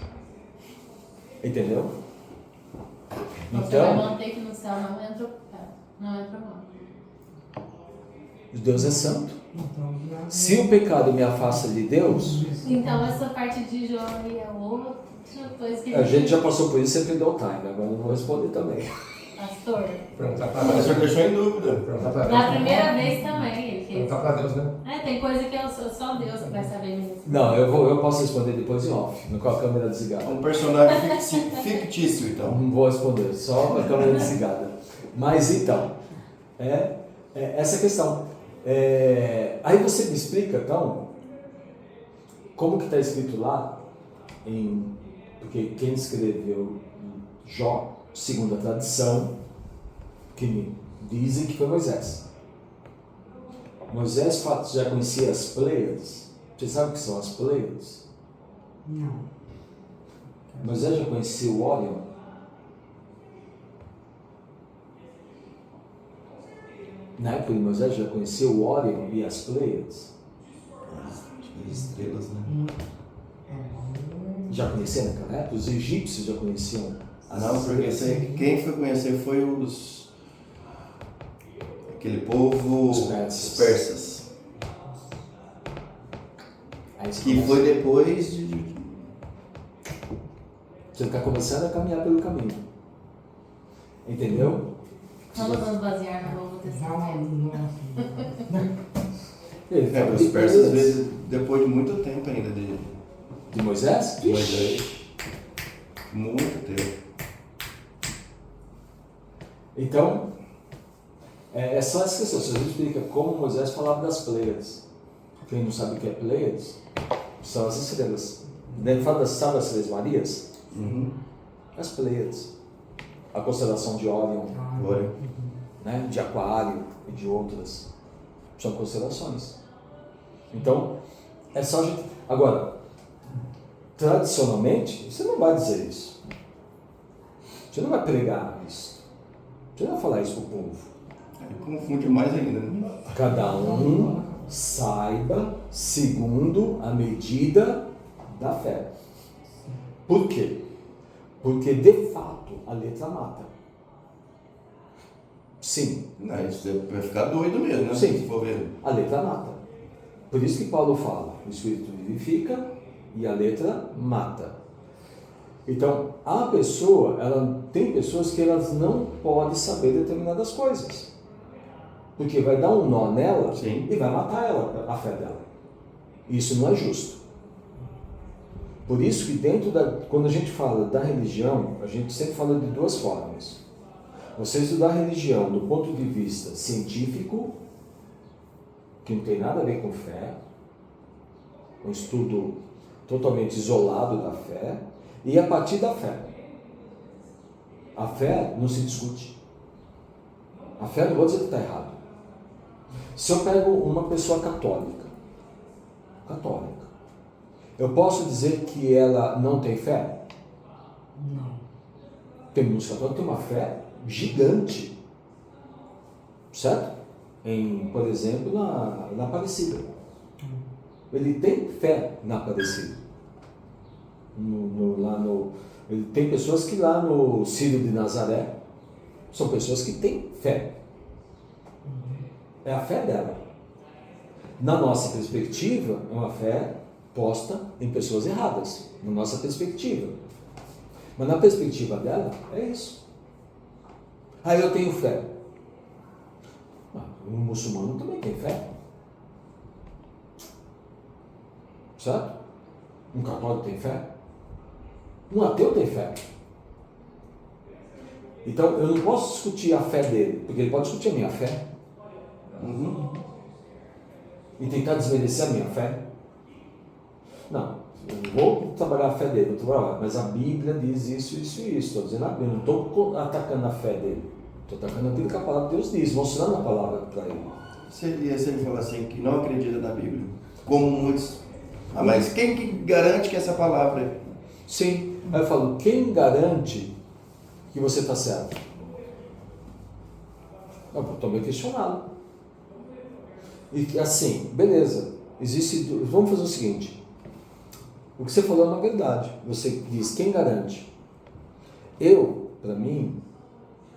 Entendeu? Você vai manter que no céu não entra o pecado, não entra o mal. Deus é santo. Então, Se o pecado me afasta de Deus, Então essa parte de Jó aí é outra coisa que a gente já passou por isso, sempre deu time, agora eu vou responder também. Pastor, Perguntar pra Mas o Deus. senhor deixou em dúvida. Perguntar pra Deus. na primeira vez também ele fez. Perguntar pra Deus, né? Tem coisa que só Deus que vai saber mesmo. Não, eu posso responder depois em off, com a câmera desligada. Um personagem fictício, então. Não vou responder, só com a câmera desligada. Mas então, essa questão. Aí você me explica, então, como que está escrito lá, porque quem escreveu Jó, segundo a tradição, que me dizem que foi Moisés. Moisés já conhecia as Pleiades. Você sabe o que são as Pleiades? não. Moisés já conhecia o Órion. Na época de Moisés já conhecia o Órion e as Pleiades. As estrelas, né? Já conhecia naquela época? Os egípcios já conheciam as Não, porque quem foi conhecer foi aquele povo, Os persas. Aí você que começa- foi depois de... Você está começando a caminhar pelo caminho. Entendeu? Vamos nos basear no Novo Testamento. Ele fala os de persas, às Pleiades. vezes, depois de muito tempo ainda De Moisés? de Moisés. Muito tempo. Então, é só essa questão. Se a gente explica como Moisés falava das Pleiades. Quem não sabe o que é Pleiades, são as estrelas. Ele fala sabe das Três Marias? Uhum. As Pleiades. A constelação de Órion, Glória. né? De Aquário e de outras. São constelações. Então, é só a gente... Agora, tradicionalmente, você não vai dizer isso. Você não vai pregar isso. Você não vai falar isso para o povo. Aí confunde mais ainda, né? Cada um saiba segundo a medida da fé. Por quê? Porque, de fato, a letra mata. Sim, Não, isso vai ficar doido mesmo, né? Sim. Se for ver. a letra mata. Por isso que Paulo fala, o Espírito vivifica e a letra mata. Então, tem pessoas que elas não podem saber determinadas coisas. Porque vai dar um nó nela Sim. e vai matar ela, a fé dela. Isso não é justo. Por isso que quando a gente fala da religião, a gente sempre fala de duas formas. Você estudar a religião do ponto de vista científico, que não tem nada a ver com fé, um estudo totalmente isolado da fé, e a partir da fé. A fé não se discute. A fé não vou dizer que está errado. Se eu pego uma pessoa católica, eu posso dizer que ela não tem fé? Não. Tem muitos católicos que têm uma fé gigante, certo? Por exemplo, na Aparecida. Ele tem fé na Aparecida. Tem pessoas que lá no Círio de Nazaré são pessoas que têm fé. É a fé dela. Na nossa perspectiva, é uma fé posta em pessoas erradas, na nossa perspectiva. Mas na perspectiva dela, é isso. Ah, eu tenho fé. Um muçulmano também tem fé. Certo? Um católico tem fé. Um ateu tem fé. Então, eu não posso discutir a fé dele, porque ele pode discutir a minha fé. E tentar desmerecer a minha fé. Não, eu não vou trabalhar a fé dele, vou trabalhar, mas a Bíblia diz isso, isso e isso. Estou dizendo, eu não estou atacando a fé dele. Estou atacando aquilo que a palavra de Deus diz, mostrando a palavra para ele. Se ele falar assim, que não acredita na Bíblia, como muitos... mas quem que garante que essa palavra... Sim, aí eu falo, quem garante que você está certo? Eu estou meio questionado. E assim, beleza, vamos fazer o seguinte, o que você falou é uma verdade, você diz, quem garante? Para mim,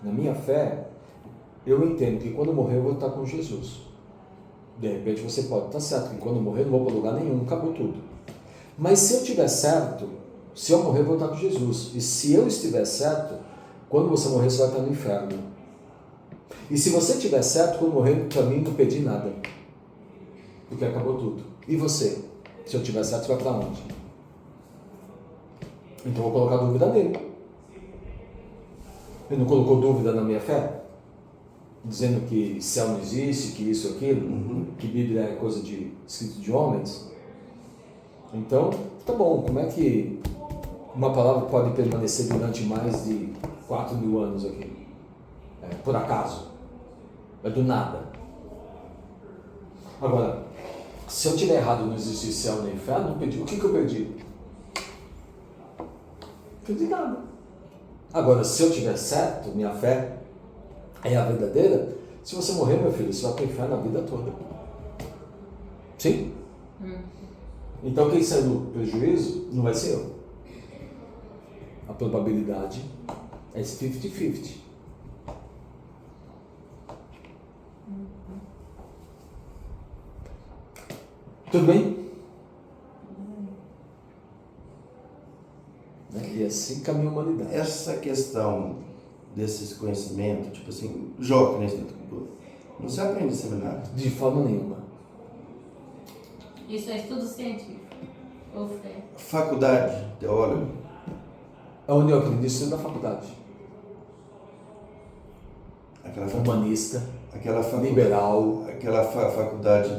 na minha fé, eu entendo que quando eu morrer eu vou estar com Jesus. De repente você pode estar certo, que quando eu morrer eu não vou para lugar nenhum, acabou tudo. Mas se eu estiver certo, se eu morrer eu vou estar com Jesus. E se eu estiver certo, quando você morrer você vai estar no inferno. E se você estiver certo, quando morrer, para mim não perdi nada. Porque acabou tudo. E você? Se eu estiver certo, você vai para onde? Então eu vou colocar dúvida nele. Ele não colocou dúvida na minha fé? Dizendo que céu não existe, que isso, aquilo, que Bíblia é coisa de escrito de homens. Então, tá bom, como é que uma palavra pode permanecer durante mais de 4.000 anos aqui? Por acaso? É do nada. Agora, se eu tiver errado, não existe céu nem inferno, não perdi. O que eu perdi? Não perdi nada. Agora, se eu tiver certo, minha fé é a verdadeira, se você morrer, meu filho, você vai para o inferno a vida toda. Sim? Então quem sai no prejuízo não vai ser eu. A probabilidade é 50-50. Tudo bem? E assim caminha a humanidade. Essa questão desses conhecimentos, tipo assim, Jó, não se aprende em seminário. De forma nenhuma. Isso é estudo científico. Ou fé. Faculdade, teólogo. Onde eu aprendi isso da faculdade. Aquela Humanista, faculdade, liberal. Aquela faculdade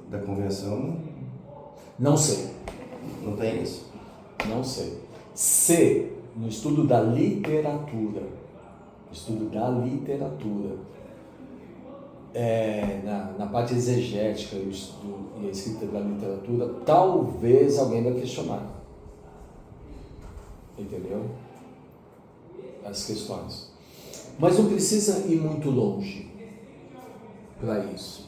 da convenção. Não sei. Não tem isso. Não sei. Se no estudo da literatura, na parte exegética e a escrita da literatura, talvez alguém vai questionar. Entendeu? As questões. Mas não precisa ir muito longe para isso.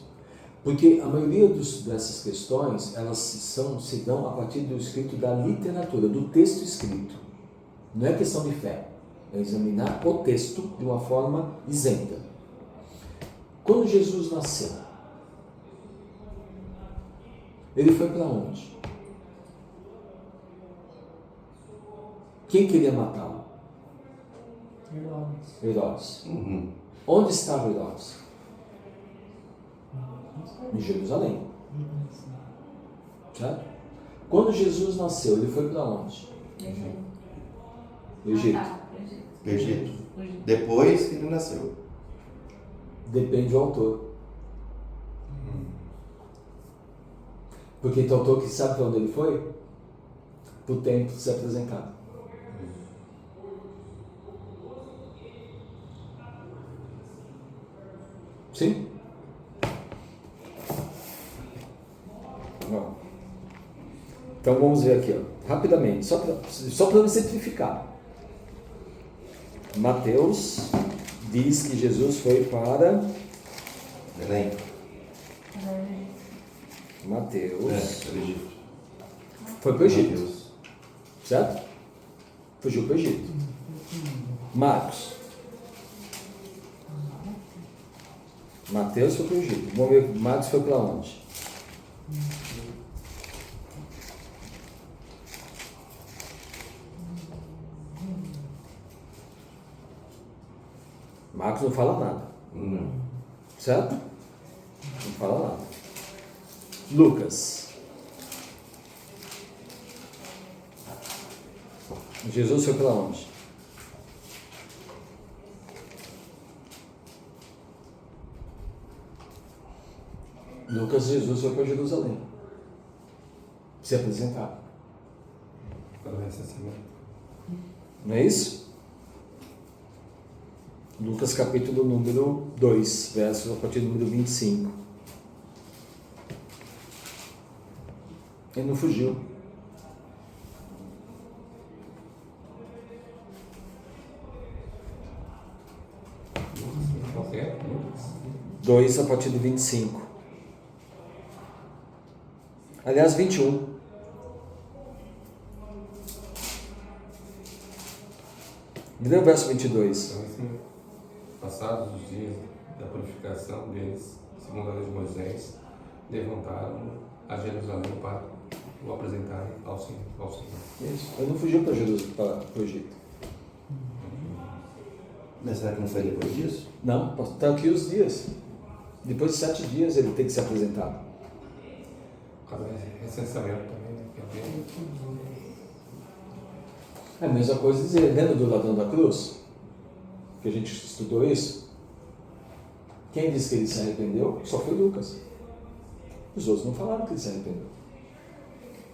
Porque a maioria dessas questões, elas se dão a partir do escrito da literatura, do texto escrito. Não é questão de fé, é examinar o texto de uma forma isenta. Quando Jesus nasceu, ele foi para onde? Quem queria matá-lo? Herodes. Onde estava Herodes? Em Jerusalém. Certo? Quando Jesus nasceu, ele foi para onde? Egito. Egito. Depois que ele nasceu. Depende do autor. Porque tem autor que sabe para onde ele foi? Para o templo se apresentar. Sim? Então vamos ver aqui, ó, rapidamente, só para exemplificar. Mateus diz que Jesus foi para Belém. Mateus Para o Egito. foi para o Egito, certo? Fugiu para o Egito. Marcos. Mateus foi para o Egito. Vamos ver, Marcos foi para onde? Marcos não fala nada. Não. Certo? Não fala nada. Lucas. Jesus foi para onde? Lucas, Jesus foi para Jerusalém se apresentar. Para o recenseamento. Não é isso? Lucas capítulo número 2, verso a partir do número 25. Ele não fugiu. Qualquer? 2 a partir do 25. Aliás, 21. Me dê o verso 22. Então, assim, passados os dias da purificação deles, segundo a lei de Moisés, levantaram a Jerusalém para o apresentarem ao Senhor. Isso. Ele não fugiu para Jerusalém, para o Egito. Mas será que não foi depois disso? Não, está aqui os dias. Depois de 7 dias ele tem que se apresentar. Por causa do recenseamento também, né? Que é bem... É a mesma coisa dizer, lembra do ladrão da cruz? Que a gente estudou isso? Quem disse que ele se arrependeu? Só foi Lucas. Os outros não falaram que ele se arrependeu.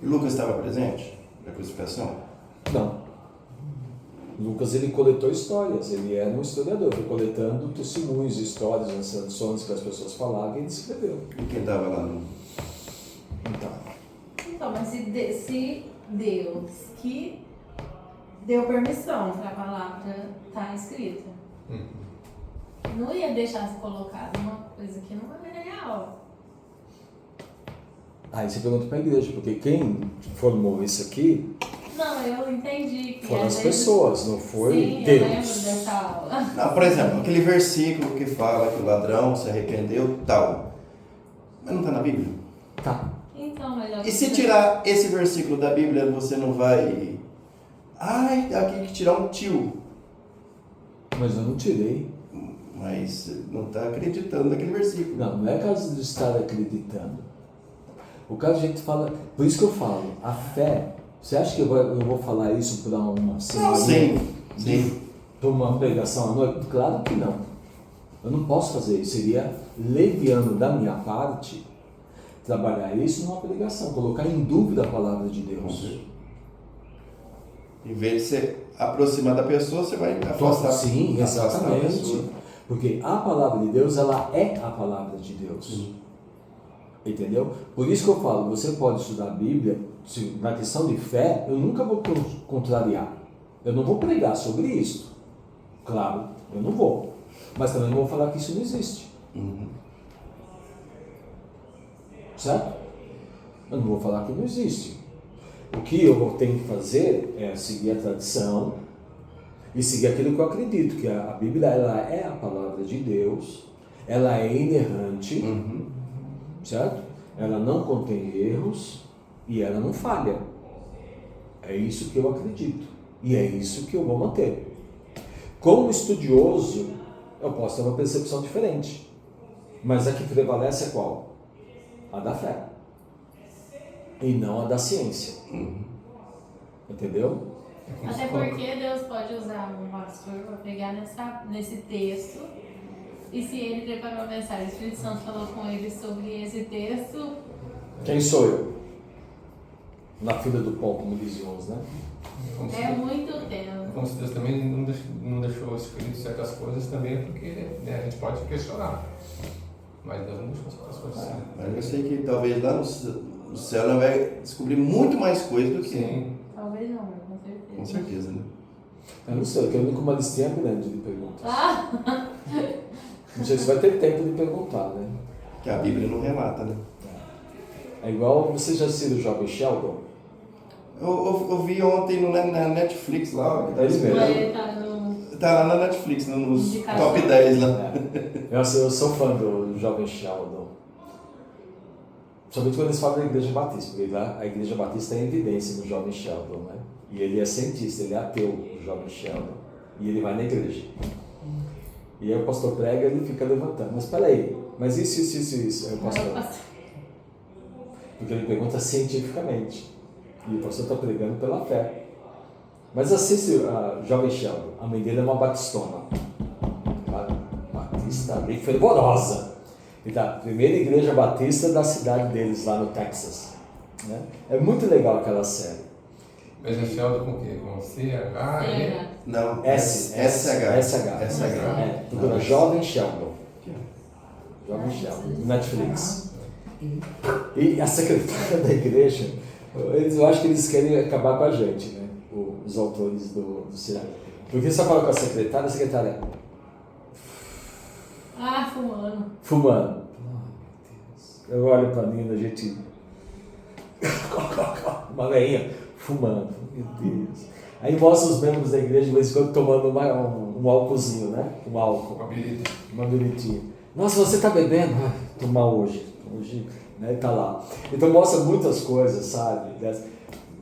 E Lucas estava presente na crucificação? Não. Lucas, ele coletou histórias, ele era um historiador, foi coletando testemunhos, histórias, as tradições que as pessoas falavam e ele escreveu. E quem estava lá no... Então, mas se Deus que deu permissão para a palavra estar escrita, não ia deixar se colocar uma coisa que não é real. Aí você pergunta para a igreja, porque quem formou isso aqui Não, eu entendi que foram às as vezes- pessoas, não foi Sim, Deus. eu lembro dessa aula. Não, por exemplo, aquele versículo que fala que o ladrão se arrependeu, tal. Mas não está na Bíblia. Tá. Então, melhor E se tirar esse versículo da Bíblia, você não vai... Ai, aqui que tirar um tio. Mas eu não tirei. Mas não está acreditando naquele versículo. Não, não é caso de estar acreditando. O caso de a gente fala, por isso que eu falo, a fé, você acha que eu vou falar isso para uma semana? Sim. Para uma pregação à noite? Claro que não. Eu não posso fazer isso. Seria leviano da minha parte trabalhar isso numa pregação, colocar em dúvida a palavra de Deus. Em vez de você aproximar da pessoa, você vai afastar. Sim, afastar a exatamente. pessoa. Porque a palavra de Deus, ela é a palavra de Deus. Sim. Entendeu? Por isso que eu falo, você pode estudar a Bíblia, na questão de fé, eu nunca vou contrariar. Eu não vou pregar sobre isso. Claro, eu não vou. Mas também não vou falar que isso não existe. Certo? Eu não vou falar que não existe. O que eu tenho que fazer é seguir a tradição e seguir aquilo que eu acredito, que a Bíblia ela é a palavra de Deus, ela é inerrante, certo? Ela não contém erros e ela não falha. É isso que eu acredito e é isso que eu vou manter. Como estudioso, eu posso ter uma percepção diferente, mas a que prevalece é qual? A da fé e não a da ciência. Entendeu? Até porque Deus pode usar um pastor para pegar nesse texto, e se ele preparou a mensagem, o Espírito Santo falou com ele sobre esse texto. Quem sou eu? Na fila do pão, como diziam uns, né? É muito tempo. Como se Deus também não deixou escrito certas coisas também, porque né, a gente pode questionar. Mas Deus não deixou certas coisas assim. Mas eu sei que talvez lá no céu ela vai descobrir muito mais coisas do que... Sim. Talvez não, com certeza. Com certeza, né? Eu não sei, eu quero ir com uma listinha grande de perguntas. Ah! Não sei se vai ter tempo de perguntar, né? Que a Bíblia não relata, né? É igual, você já assistiu o Jovem Sheldon? Eu vi ontem na Netflix lá, ó, que tá É isso mesmo. Ele tá no. Tá lá na Netflix, nos Indicação. top 10 lá. É. Eu sou fã do Jovem Sheldon. Somente quando eles falam da Igreja Batista, porque lá a Igreja Batista tem evidência no Jovem Sheldon, né? E ele é cientista, ele é ateu, o Jovem Sheldon. E ele vai na igreja. E aí o pastor prega e ele fica levantando. Mas peraí, mas isso. Aí o pastor... Porque ele pergunta cientificamente. E o pastor está pregando pela fé. Mas assiste a Jovem Sheldon. A mãe dele é uma batistona. Uma batista bem fervorosa. E da primeira igreja batista da cidade deles, lá no Texas. Né? É muito legal aquela série. Mas é Sheldon com o quê? Com CH? É. Não, SH. É, procura Jovem Sheldon. Jovem Sheldon, Netflix. E a secretária da igreja, eu acho que eles querem acabar com a gente, né? Os autores do seriado. Porque você fala com a secretária Ah, fumando. fumando. Eu olho pra mim, a gente. Uma velhinha fumando. Meu Deus. Aí mostra os membros da igreja de vez em quando tomando um álcoolzinho, né? Um álcool. Uma biritinha. Nossa, você tá bebendo? Ah, tomar hoje. Hoje, né? Tá lá. Então mostra muitas coisas, sabe?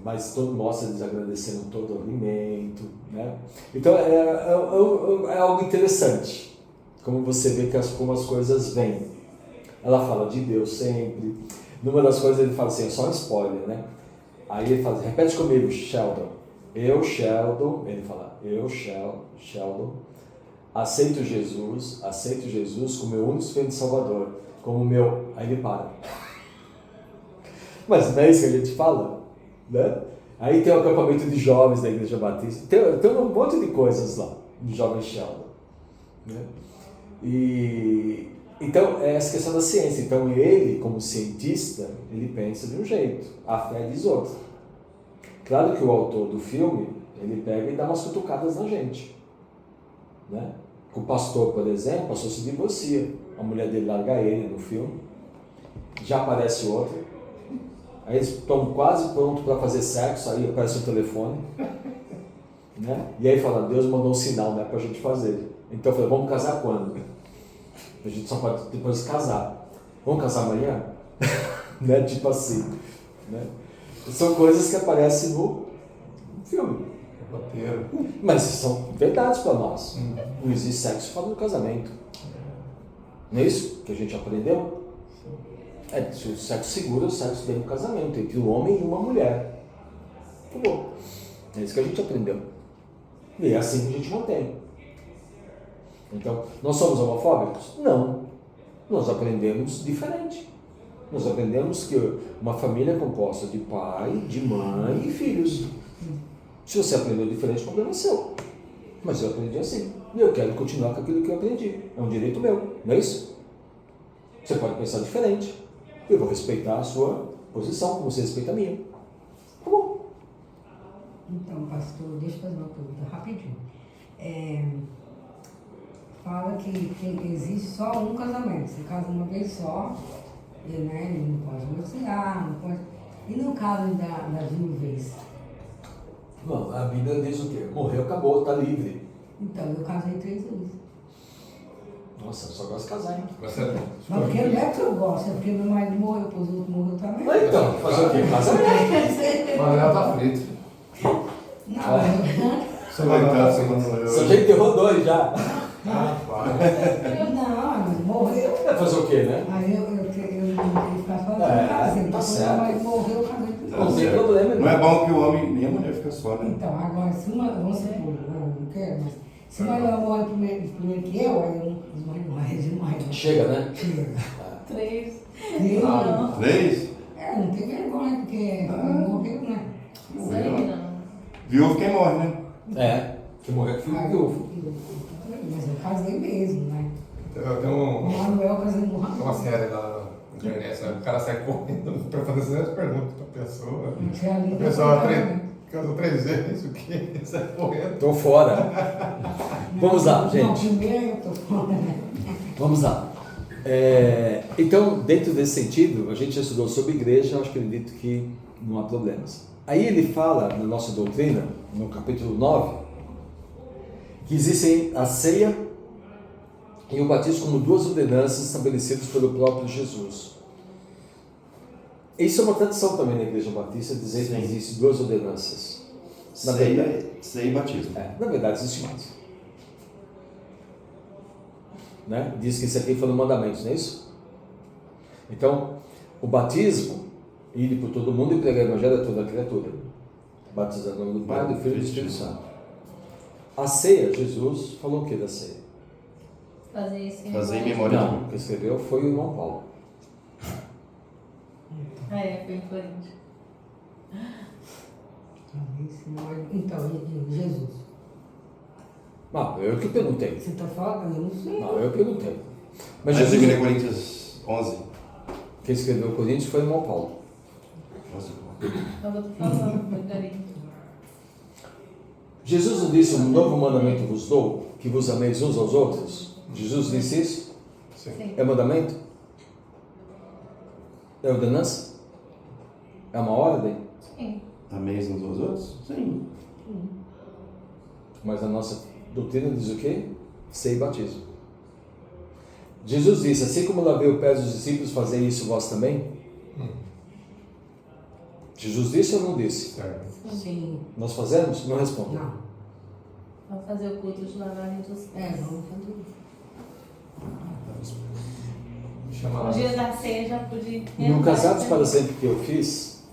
Mas todo mostra eles agradecendo todo o alimento, né? Então é algo interessante. Como você vê como as coisas vêm. Ela fala de Deus sempre. Numa das coisas ele fala assim, é só um spoiler, né? Aí ele fala, repete comigo, Sheldon. Eu, Sheldon, ele fala, eu, Sheldon, aceito Jesus como meu único filho de Salvador, como meu... Aí ele para. Mas não é isso que a gente fala, né? Aí tem o acampamento de jovens da Igreja Batista, tem um monte de coisas lá, de Jovem Sheldon, né? E... Então, é essa questão da ciência. Então, ele, como cientista, ele pensa de um jeito, a fé diz outro. Claro que o autor do filme, ele pega e dá umas cutucadas na gente. Né? O pastor, por exemplo, o pastor se divorcia. A mulher dele larga ele no filme. Já aparece outro. Aí eles estão quase prontos para fazer sexo, aí aparece o telefone. Né? E aí fala, Deus mandou um sinal, né, para a gente fazer. Então eu falei, vamos casar quando? A gente só pode depois casar. Vamos casar amanhã? Né? Tipo assim. Né? São coisas que aparecem no filme. Roteiro. Mas são verdades para nós. Não existe sexo fora do casamento. Não é isso que a gente aprendeu? O sexo seguro é o sexo dentro do casamento, entre um homem e uma mulher. Acabou. É isso que a gente aprendeu. E é assim que a gente mantém. Então, nós somos homofóbicos? Não. Nós aprendemos diferente. Nós aprendemos que uma família é composta de pai, de mãe e filhos. Se você aprendeu diferente, o problema é seu. Mas eu aprendi assim. E eu quero continuar com aquilo que eu aprendi. É um direito meu, não é isso? Você pode pensar diferente. Eu vou respeitar a sua posição, como você respeita a minha. Tá bom. Então, pastor, deixa eu fazer uma pergunta rapidinho. Fala que existe só um casamento. Você casa uma vez só, e, né, não pode divorciar, não pode... E no caso da viuvez? Não, a Bíblia diz o quê? Morreu, acabou, tá livre. Então, eu casei 3 vezes. Nossa, eu só gosto de casar, hein? Mas porque não é que eu gosto, é porque meu marido morreu, depois o outro morreu também. Mas então, fazer o quê? Casamento. O Manuel tá frito. Não, Você vai entrar, você Manuel. Você já enterrou 2 já. não, mas morreu. É fazer o quê, né? Aí eu não queria ficar sozinha, casei. Tá Depois certo. meu marido morreu, eu casei com Não tem certo. problema, Não é bom que o homem nem a mulher fica só, né? Então, agora, se uma, vamos supor, não quero, mas se uma ela morre primeiro que eu, aí eu morre demais. Chega, né? Chega. 3. E Não. 3? não tem vergonha, porque morreu, né? Sei não. Viúvo quem morre, né? É, que morreu que fica viúvo. Mas eu casei mesmo, né? Tem O Manuel casei no uma série lá na internet, né? O cara sai correndo pra fazer essas perguntas pra pessoa. A pessoa casou 3 vezes, o quê? Sai correndo. Tô fora. Vamos lá, Não, gente. primeiro eu tô fora, né? Vamos lá. Então, dentro desse sentido, a gente já estudou sobre igreja, eu acredito que não há problemas. Aí ele fala, na nossa doutrina, no capítulo 9, que existem a ceia e o batismo como 2 ordenanças estabelecidas pelo próprio Jesus. Isso é uma tradição também na Igreja Batista, dizer que existem 2 ordenanças. Na verdade, Ceia e batismo. na verdade existe mais. né? Diz que isso aqui foram mandamentos, não é isso? Então, o batismo, ir por todo mundo e pregar o evangelho a toda criatura. Batizando no nome do Pai, do Filho e do Espírito Santo. A ceia, Jesus falou o que da ceia? Fazer isso Fazer em memória de Não, mim. quem escreveu foi o irmão Paulo. Foi em Coríntios. Então, e Jesus? Não, eu que perguntei. Você está falando? Eu não sei. Não, eu perguntei. Mas Mas Jesus, 2 Coríntios 11. quem escreveu Coríntios foi o irmão Paulo. Eu vou te falando, Margarida. Jesus não disse, um novo mandamento vos dou, que vos ameis uns aos outros? Jesus disse isso? Sim. É mandamento? É ordenança? É uma ordem? Sim. Ameis uns aos outros? Sim. Mas a nossa doutrina diz o quê? Ceia e batismo. Jesus disse, assim como lavei o pé dos discípulos, fazei isso vós também? Jesus disse ou não disse? Certo. Sim. Nós fazemos? Não responda. Não. Vamos fazer o culto de lavagem dos pés. Vamos fazer isso. Chama O lá. dia da ceia já podia. No Casados para Sempre que eu fiz,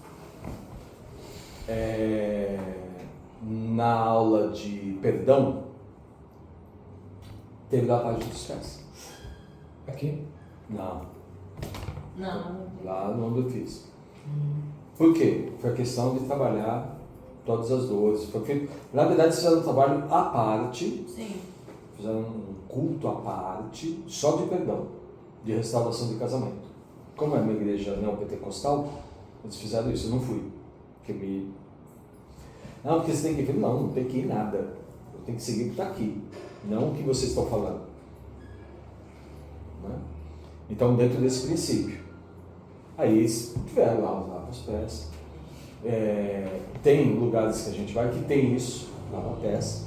na aula de perdão, teve lavagem dos pés. Aqui? Não, Não. lá onde eu fiz. Por quê? Foi a questão de trabalhar todas as dores. Na verdade, fizeram um trabalho à parte, Sim. fizeram um culto à parte, só de perdão, de restauração de casamento. Como é uma igreja neopentecostal, eles fizeram isso, eu não fui. Não, porque você tem que vir, não tem que ir nada. Eu tenho que seguir o que está aqui, não o que vocês estão falando. Né? Então, dentro desse princípio. Aí eles tiveram lá os pés. Tem lugares que a gente vai que tem isso, lava pés,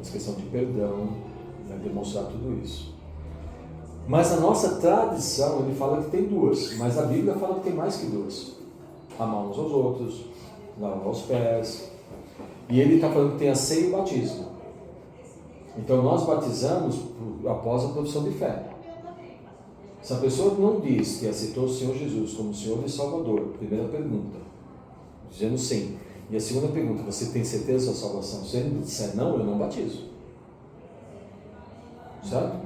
essa questão de perdão, né, demonstrar tudo isso. Mas a nossa tradição, ele fala que tem duas, mas a Bíblia fala que tem mais que duas. Amar uns aos outros, lavar os pés. E ele está falando que tem a ceia e o batismo. Então nós batizamos após a profissão de fé. Se a pessoa não diz que aceitou o Senhor Jesus como Senhor e Salvador, primeira pergunta, dizendo sim. E a segunda pergunta, você tem certeza da sua salvação? Se ele disser não, eu não batizo. Certo?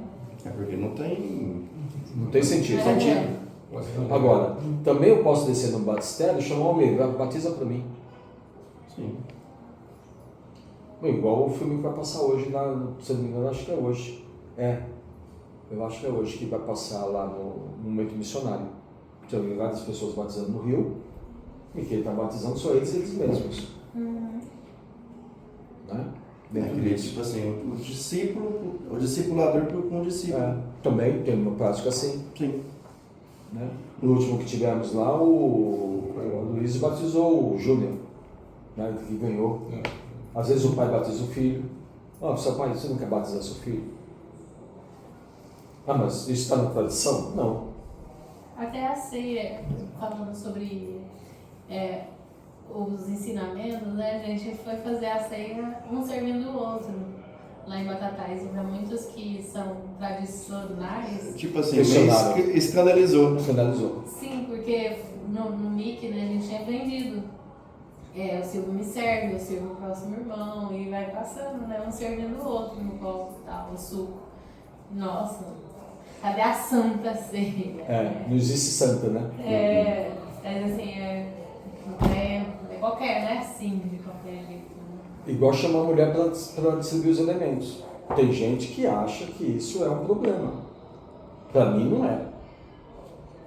É porque não tem Não tem sentido. sentido. Agora, também eu posso descer no batistério e chamar o amigo, batiza para mim. Sim. Igual o filme que vai passar hoje, se não me engano, acho que é hoje. Eu acho que é hoje que vai passar lá no momento missionário. Tem várias pessoas batizando no Rio, e quem está batizando são eles mesmos. Né? Dentro disso. Tipo assim, o discipulador com o discípulo. Também tem uma prática assim. Sim. Né? No último que tivemos lá, o Luiz batizou o Júnior, né, que ganhou. Às vezes o pai batiza o filho. Seu pai, você não quer batizar seu filho? Mas isso está na tradição? Não. Até a ceia, falando sobre os ensinamentos, né? A gente foi fazer a ceia um servindo o outro lá em Batatais. E para muitos que são tradicionais. Tipo assim, Questionável. escandalizou. Escandalizou. Sim, porque no MIC, né, a gente tinha aprendido. O Silvio me serve, eu sirvo o próximo irmão, e vai passando, né? Um servindo o outro no copo e tal, o suco. Nossa, cadê a santa ceia? Não existe santa, né? Mas assim, qualquer, né? Assim, de qualquer jeito. Né? Igual chamar a mulher para distribuir os elementos. Tem gente que acha que isso é um problema. Para mim não é.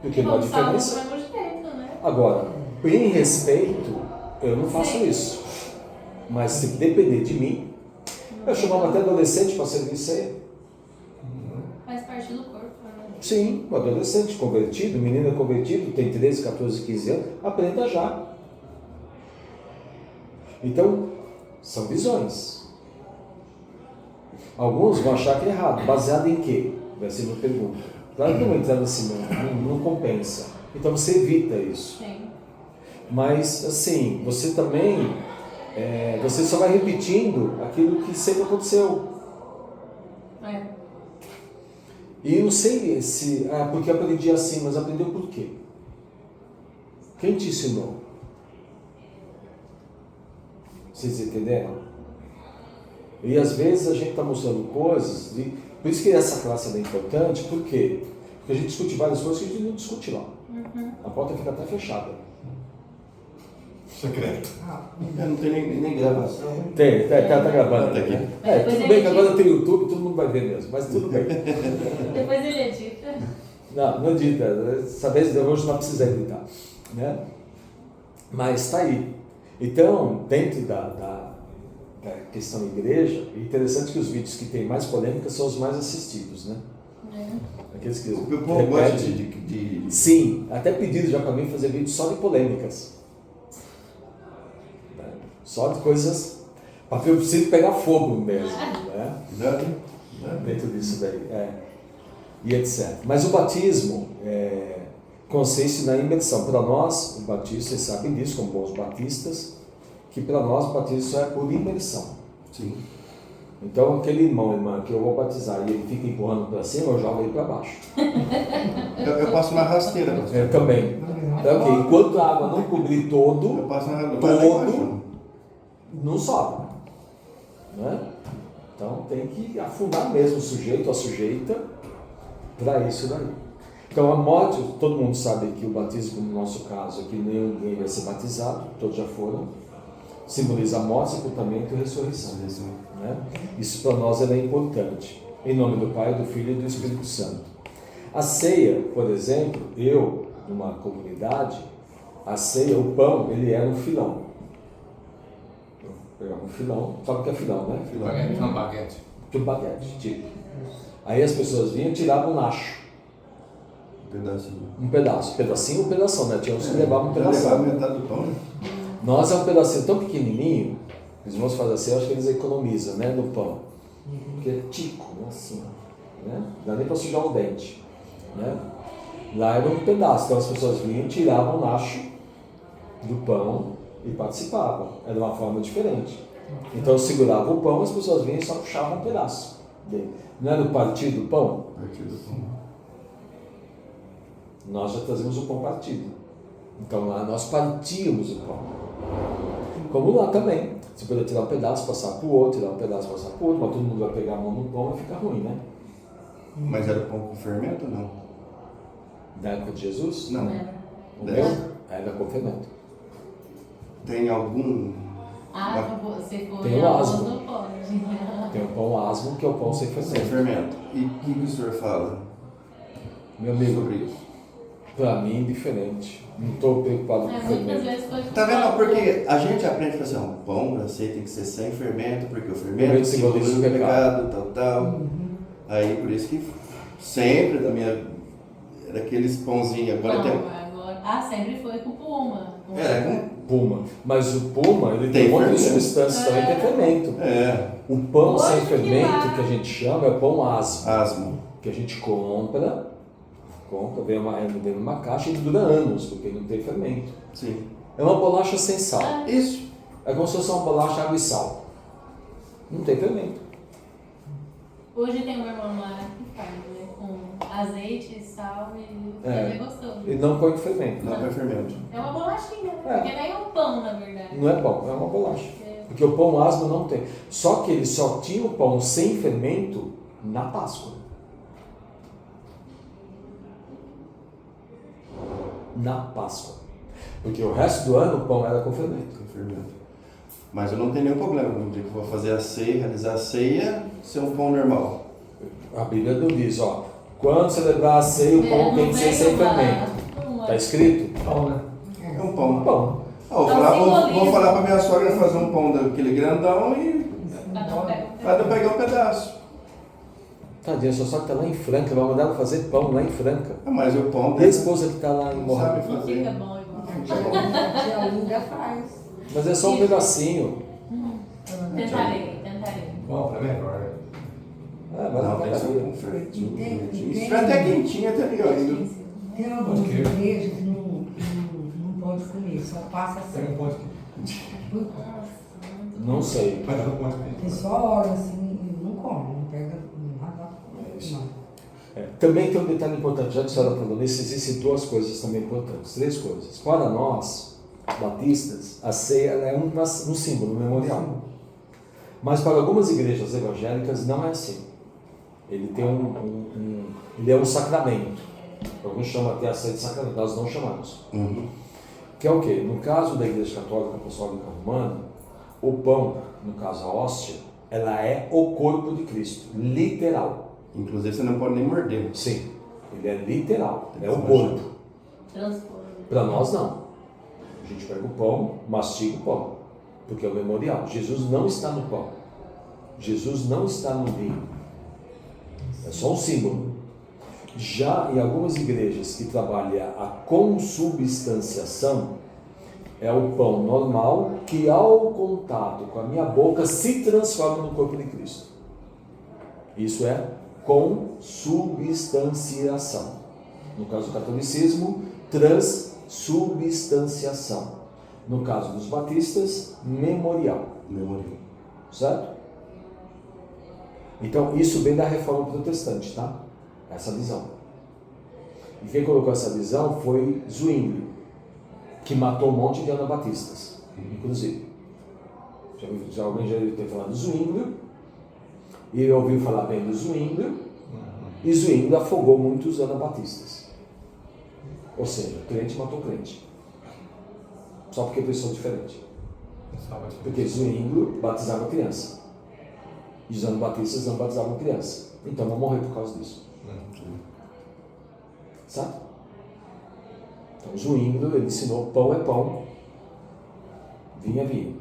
Porque não há diferença. Do mesmo jeito, né? Agora, em respeito, eu não faço isso. Mas se depender de mim, eu chamava até adolescente para servir ceia. Faz parte do corpo, né? Sim, um adolescente convertido, menina convertido, tem 13, 14, 15 anos, aprenda já. Então, são visões. Alguns vão achar que é errado. Baseado em quê? Vai ser uma pergunta. Claro que não entrando assim, não compensa. Então você evita isso. Sim. Mas, assim, você também, você só vai repetindo aquilo que sempre aconteceu. E não sei se... porque aprendi assim, mas aprendeu por quê? Quem te ensinou? Vocês entenderam? E às vezes a gente está mostrando coisas, por isso que essa classe é importante, por quê? Porque a gente discute várias coisas que a gente não discute lá. A porta fica até fechada. Secreto. Não tem nem gravação. Tá gravando. Tá aqui. Né? Tudo bem que agora tem YouTube, todo mundo vai ver mesmo, mas tudo bem. Depois ele edita. Não edita, essa vez hoje não precisa editar. Né? Mas está aí. Então, dentro da questão igreja, é interessante que os vídeos que têm mais polêmica são os mais assistidos, né? Aqueles que O povo gosta de... Sim, até pediram já para mim fazer vídeo só de polêmicas. Né? Só de coisas para eu preciso pegar fogo mesmo, né? Dentro disso daí. E etc. Mas o batismo consiste na imersão. Para nós, o batismo, vocês sabem disso, como bons batistas, que para nós o batismo é por imersão. Sim. Então, aquele irmão, irmã, que eu vou batizar e ele fica empurrando para cima, eu jogo ele para baixo. Eu passo na rasteira. Eu também. Então, okay, enquanto a água não cobrir todo, Eu passo na rasteira. não sobe. Né? Então, tem que afundar mesmo o sujeito, a sujeita, para isso daí. Então, a morte, todo mundo sabe que o batismo, no nosso caso, aqui ninguém vai ser batizado, todos já foram, simboliza a morte, sepultamento e ressurreição. Né? Isso para nós é importante. Em nome do Pai, do Filho e do Espírito Santo. A ceia, por exemplo, numa comunidade, a ceia, o pão, ele era um filão. Eu pegava um filão, sabe o que é filão, né? Baguete, não, baguete. Tudo baguete, tipo. Aí as pessoas vinham e tiravam um nacho. Um pedacinho ou pedação, né? Tinha uns que levavam um pedação. Metade do pão. Nós é um pedacinho tão pequenininho, os irmãos fazem assim, eu acho que eles economizam, né, no pão. Porque é tico, né, assim, né? Não dá nem para sujar o dente, né? Lá era um pedaço, então as pessoas vinham e tiravam o nacho do pão e participavam. Era uma forma diferente. Então eu segurava o pão, as pessoas vinham e só puxavam um pedaço dele. Não era o partido do pão? Partido do pão. Nós já trazíamos o pão partido. Então lá nós partíamos o pão. Como lá também. Você poderia tirar um pedaço, passar para o outro, tirar um pedaço, passar para o outro, mas todo mundo vai pegar a mão no pão e fica ruim, né? Mas era pão com fermento ou não? Da época de Jesus? Não. O meu era com fermento. Tem algum... Você foi Tem o asmo. não pode. Tem o pão asmo, que é o pão sem Sem fermento. fermento. E o que o senhor fala Meu amigo, sobre isso? para mim, diferente. Não estou preocupado com Muitas fermento. vezes foi com Tá vendo? pão. Porque a gente aprende assim, o pão para ser tem que ser sem fermento, porque o fermento Fermento simboliza o pecado, tal. Aí por isso que sempre da minha... Era aqueles pãozinhos, agora tem... Sempre foi com puma. É, com... Puma. Mas o puma, ele tem Tem um monte de fermento. substâncias, também tem fermento. É, O pão Hoje sem que fermento, lá- que a gente chama, é pão asmo. asmo. Que a gente compra, vem numa caixa e dura anos, porque não tem fermento. Sim. É uma bolacha sem sal. Isso. É como se fosse uma bolacha água e sal. Não tem fermento. Hoje tem um irmão lá que faz, né? Com azeite, sal e é gostoso. E não põe fermento. Não é fermento. É uma bolachinha, né? É. Porque nem é um pão, na verdade. Não é pão, é uma bolacha. É. Porque o pão asmo não tem. Só que ele só tinha o pão sem fermento na Páscoa. Na Páscoa. Porque o resto do ano o pão era com fermento. Com fermento. Mas eu não tenho nenhum problema no dia que eu vou fazer a ceia, realizar a ceia, ser um pão normal. A Bíblia não diz, ó, quando celebrar a ceia, o pão tem que ser sem fermento. Está escrito? Pão, né? É um pão. Pão. Vou falar pra minha sogra fazer um pão daquele grandão e cada um pegar um pedaço. Tadinha, sua sogra está lá em Franca, vai mandar ela fazer pão lá em Franca. Ah, mas o pão E a esposa que está lá em não sabe Morro. Não fica fazer. bom igual. A tia Linda faz. Mas é só um pedacinho. Tentarei. Bom, é melhor, né? É, mas Não, tem que ser não com fermentinho. Tem- Se tiver até quentinho, até melhor ainda. Tem algumas igrejas que não pode comer, só passa Tem um assim. ponto que... Não sei. Mas não pode Tem pedir. só olha assim e não come, não pega nada. É isso. Não. também tem um detalhe importante, já que a senhora falou nisso, existem duas coisas também importantes, 3 coisas. Para nós, batistas, a ceia ela é um símbolo, um memorial. Mas para algumas igrejas evangélicas não é assim. Ele tem ele é um sacramento. Alguns chamam até a ceia de sacramento, nós não chamamos. Que é o quê? No caso da Igreja Católica Apostólica Romana, o pão, no caso a hóstia, ela é o corpo de Cristo, literal. Inclusive você não pode nem morder. Sim, ele é literal, é o corpo. Transforma. Para nós não. A gente pega o pão, mastiga o pão, porque é o memorial. Jesus não está no pão. Jesus não está no vinho. É só um símbolo. Já em algumas igrejas que trabalham a consubstanciação, é o pão normal que ao contato com a minha boca se transforma no corpo de Cristo. Isso é consubstanciação. No caso do catolicismo, transubstanciação. No caso dos batistas, memorial. Certo? Então, isso vem da reforma protestante, tá? Essa visão. E quem colocou essa visão foi Zwingli, que matou um monte de anabatistas, inclusive. Alguém já deve ter falado do Zwingli, e eu ouvi falar bem do Zwingli, e Zwingli afogou muitos anabatistas. Ou seja, crente matou crente. Só porque pensou diferente. Porque Zwingli batizava criança. E os anabatistas não batizavam criança. Então vão morrer por causa disso. Sabe? Então Zwingli, ele ensinou: pão é pão, vinho é vinho.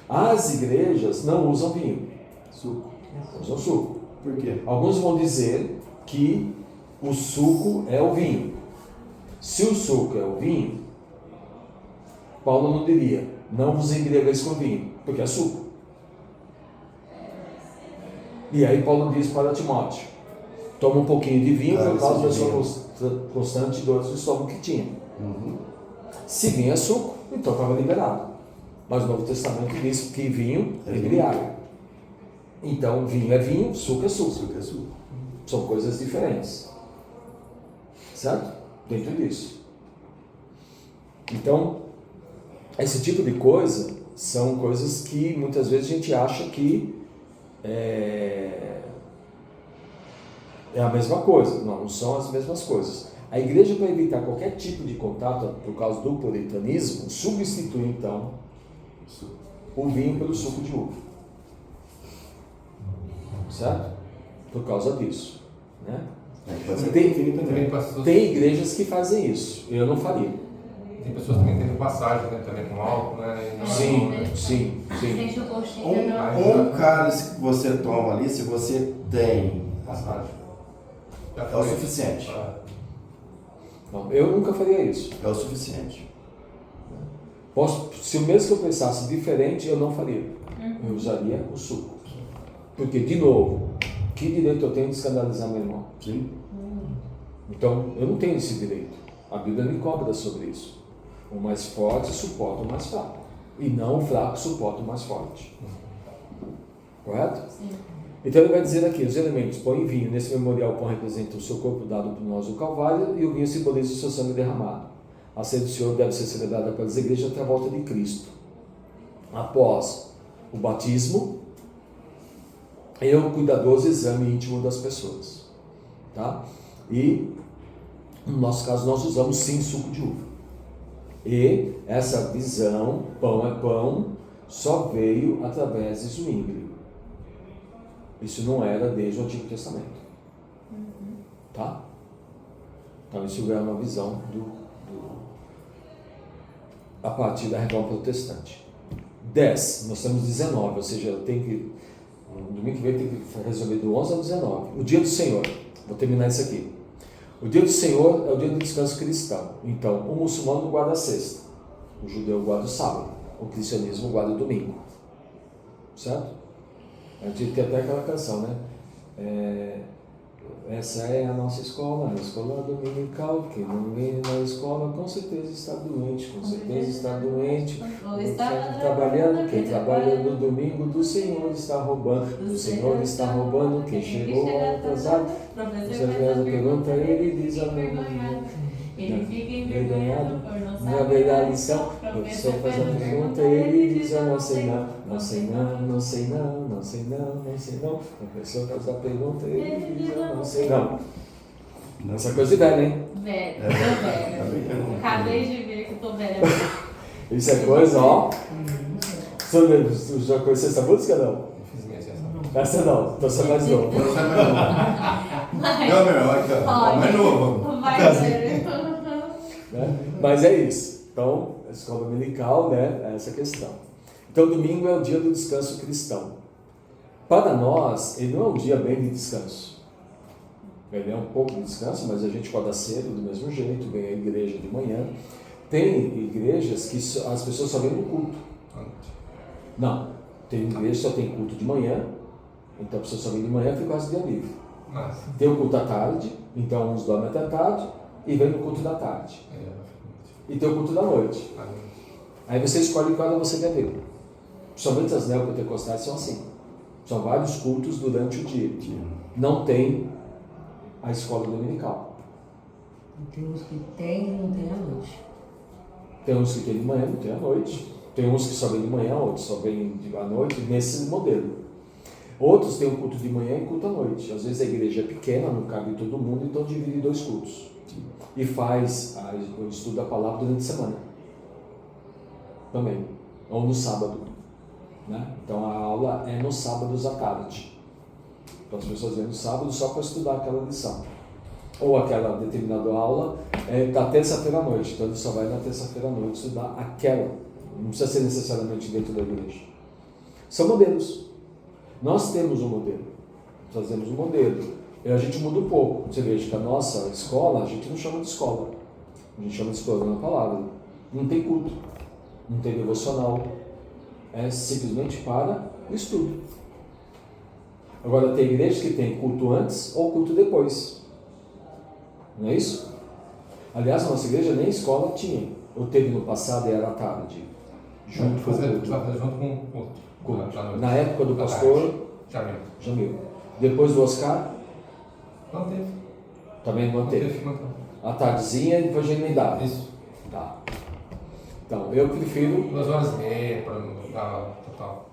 As igrejas não usam vinho. Suco. Usam suco. Por quê? Alguns vão dizer que o suco é o vinho. Se o suco é o vinho, Paulo não diria: não vos embriagueis com vinho, porque é suco. E aí Paulo diz para Timóteo: toma um pouquinho de vinho por causa da sua constante dor do estômago que tinha. Se vinho é suco, então estava liberado. Mas o Novo Testamento diz que vinho embriaga. Então vinho é vinho, suco é suco. São coisas diferentes. Certo? Dentro disso. Então, esse tipo de coisa são coisas que muitas vezes a gente acha que é a mesma coisa. Não são as mesmas coisas. A igreja, para evitar qualquer tipo de contato por causa do puritanismo, substitui então o vinho pelo suco de uva. Certo? Por causa disso. Né? Tem igrejas que fazem isso. Eu não faria. Tem pessoas também que têm passagem, né? Também com álcool, né? Sim. Sente o gostinho, Um cálice que você toma ali, se você tem passagem, é o suficiente. Não, eu nunca faria isso. É o suficiente. Se o mesmo que eu pensasse diferente, eu não faria. Eu usaria o suco. Porque, de novo, que direito eu tenho de escandalizar meu irmão? Sim. Então, eu não tenho esse direito. A Bíblia me cobra sobre isso. O mais forte suporta o mais fraco. E não o fraco suporta o mais forte. Correto? Sim. Então ele vai dizer aqui, os elementos: pão e vinho. Nesse memorial, o pão representa o seu corpo dado por nós no Calvário, e o vinho simboliza o seu sangue derramado. A ceia do Senhor deve ser celebrada pelas igrejas até a volta de Cristo. Após o batismo e o cuidadoso exame íntimo das pessoas. Tá? E, no nosso caso, nós usamos sim suco de uva. E essa visão, pão é pão, só veio através de Zwingli. Isso não era desde o Antigo Testamento. Tá? Então isso é uma visão a partir da Reforma Protestante. 10, nós temos 19, ou seja, eu tenho que, no domingo que vem, tem que resolver do 11 ao 19. O dia do Senhor, vou terminar isso aqui. O dia do Senhor é o dia do descanso cristão. Então, o muçulmano guarda a sexta, o judeu guarda o sábado, o cristianismo guarda o domingo. Certo? A gente tem até aquela canção, né? essa é a nossa escola, a escola dominical. Quem não vem na escola com certeza está doente, com certeza está doente. Ou está Trabalhando, quem trabalha no domingo do Senhor está roubando, do Senhor está roubando, quem chegou atrasado. Você faz a pergunta, ele diz a mim. Ele fica envergonhado por não Não saber haverá a lição. O professor professor faz a faz pergunta, ele diz eu não sei não, não sei não, não sei não, não sei não, não sei não. O professor faz a pergunta, ele diz eu não sei não. Essa coisa de velho, hein? Velho, tô velha. Acabei de ver que eu tô velha. Isso é coisa, ó. Você já conheceu essa música, não? Infelizmente, Essa não, então você é mais novo. Não, meu, aqui, ó. Mais novo. Vai ver. Né? Mas é isso. Então, a escola dominical, né, é essa questão. Então, domingo é o dia do descanso cristão. Para nós, ele não é um dia bem de descanso. Ele é um pouco de descanso, mas a gente acorda cedo do mesmo jeito, vem à igreja de manhã. Tem igrejas que as pessoas só vêm no culto. Não, tem igreja que só tem culto de manhã, então a pessoa só vem de manhã e fica quase dia livre. Tem o culto à tarde, então uns dormem até tarde e vem no culto da tarde. E tem o culto da noite. Aí você escolhe qual você quer ver. Somente as neopentecostais são assim. São vários cultos durante o dia. Não tem a escola dominical. Tem uns que tem e não tem à noite. Tem uns que tem de manhã, não tem à noite. Tem uns que só vêm de manhã, outros só vêm à noite, nesse modelo. Outros têm um culto de manhã e culto à noite. Às vezes a igreja é pequena, não cabe todo mundo, então divide em 2 cultos. E faz o estudo da palavra durante a semana. Também. Ou no sábado. Né? Então a aula é nos sábados à tarde. Então as pessoas vêm no sábado só para estudar aquela lição. Ou aquela determinada aula da terça-feira à noite. Então ele só vai na terça-feira à noite estudar aquela. Não precisa ser necessariamente dentro da igreja. São modelos. Nós temos um modelo. Fazemos um modelo. E a gente muda um pouco. Você veja que a nossa escola, a gente não chama de escola. A gente chama de escola na palavra. Não tem culto. Não tem devocional. É simplesmente para o estudo. Agora tem igrejas que tem culto antes ou culto depois. Não é isso? Aliás, a nossa igreja nem escola tinha. Ou teve no passado e era à tarde. Junto com o culto. Junto com o culto. Na época do pastor Jamil. Depois do Oscar? Não teve. Também não teve. A tardezinha e depois já emendava. Isso. Tá. Então, eu prefiro... 2h30 para dar total.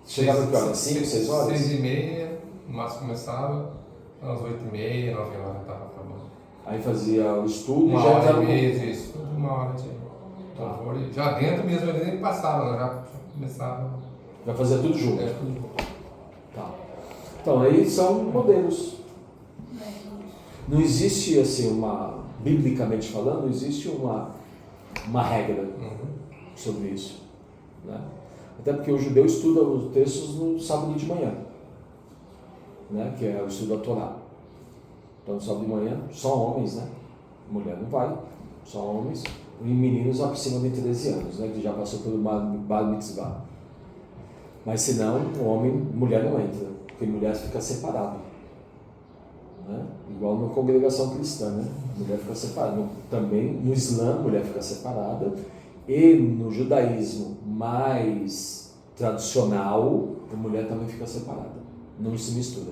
Chegava que horas? 5, 6 horas? 6h30, o máximo começava, às 8h30, 9 horas estava acabando. Aí fazia o estudo Uma e já hora entrava e meia, isso, tudo uma hora de louvor. Já dentro mesmo, ele nem passava, né? Já começava. Já fazia tudo junto. Tudo junto. Tá. Então, aí são modelos. Não existe, assim, biblicamente falando, não existe uma regra sobre isso. Né? Até porque o judeu estuda os textos no sábado de manhã, né? Que é o estudo da Torá. Então, no sábado de manhã, só homens, né? Mulher não vai, só homens. E meninos acima de 13 anos, né? Que já passou pelo Bar Mitzvah. Mas se não, mulher não entra, porque mulher fica separada. Né? Igual na congregação cristã, né? Mulher fica separada. Também no Islã, mulher fica separada. E no judaísmo mais tradicional, a mulher também fica separada. Não se mistura.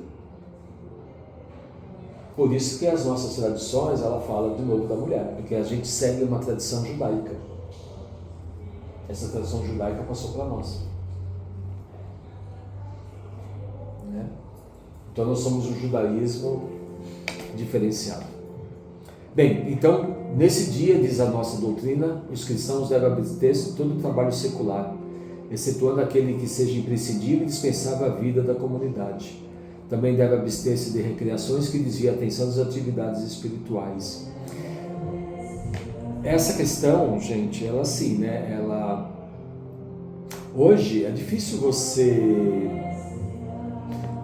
Por isso que as nossas tradições, ela fala de novo da mulher, porque a gente segue uma tradição judaica. Essa tradição judaica passou para nós. Né? Então nós somos um judaísmo diferenciado. Bem, então, nesse dia, diz a nossa doutrina, os cristãos devem abster-se de todo o trabalho secular, excetuando aquele que seja imprescindível e dispensável à vida da comunidade. Também deve abster-se de recreações que desviem a atenção das atividades espirituais. Essa questão, gente, ela assim, né? Hoje é difícil você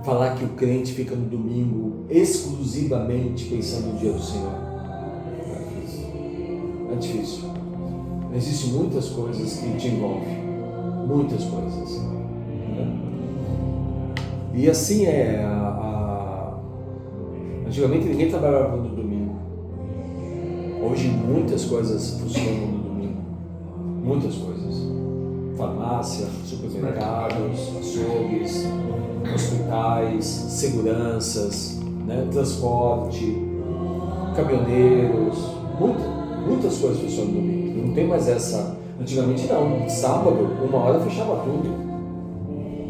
falar que o crente fica no domingo exclusivamente pensando no dia do Senhor. É difícil. Existem muitas coisas que te envolvem. Muitas coisas. Né? E assim a Antigamente ninguém trabalhava no domingo. Hoje muitas coisas funcionam no domingo. Muitas coisas. Farmácia, supermercados, açougues, hospitais, seguranças, né? Transporte, caminhoneiros, muitas coisas funcionam no domingo. Não tem mais essa. Antigamente não. Sábado, 1h fechava tudo.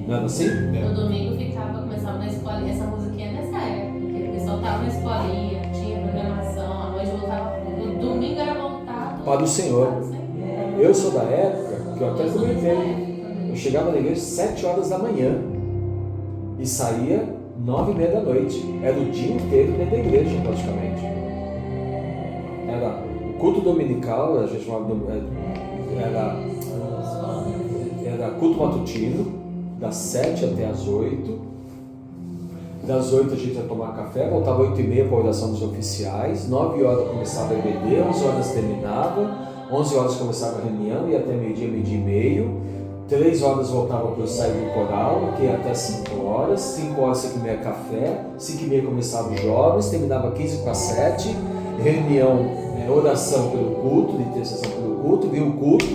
Não era assim? No domingo começava na escolinha, essa musiquinha é nessa época, porque o pessoal tava na escolinha, tinha programação, à noite voltava. O domingo era voltado Para o Senhor. para o Senhor. Eu sou da época que eu até comentei. Eu chegava na igreja às 7h da manhã e saía 9h30 da noite. Era o dia inteiro dentro da igreja, praticamente. Era o culto dominical, a gente chamava era culto matutino, das 7 até as 8. Das 8 a gente ia tomar café, voltava 8h30 para a oração dos oficiais, 9h começava a EBD, 11h terminava, 11h começava a reunião, ia até meio-dia, meio-dia e meio, 3h voltava para o sair do coral, que ia até 5h, 5h 5h30 café, 5h30 começava os jovens, terminava 15h para 7h, reunião, oração pelo culto, de intercessão pelo culto, viu o culto,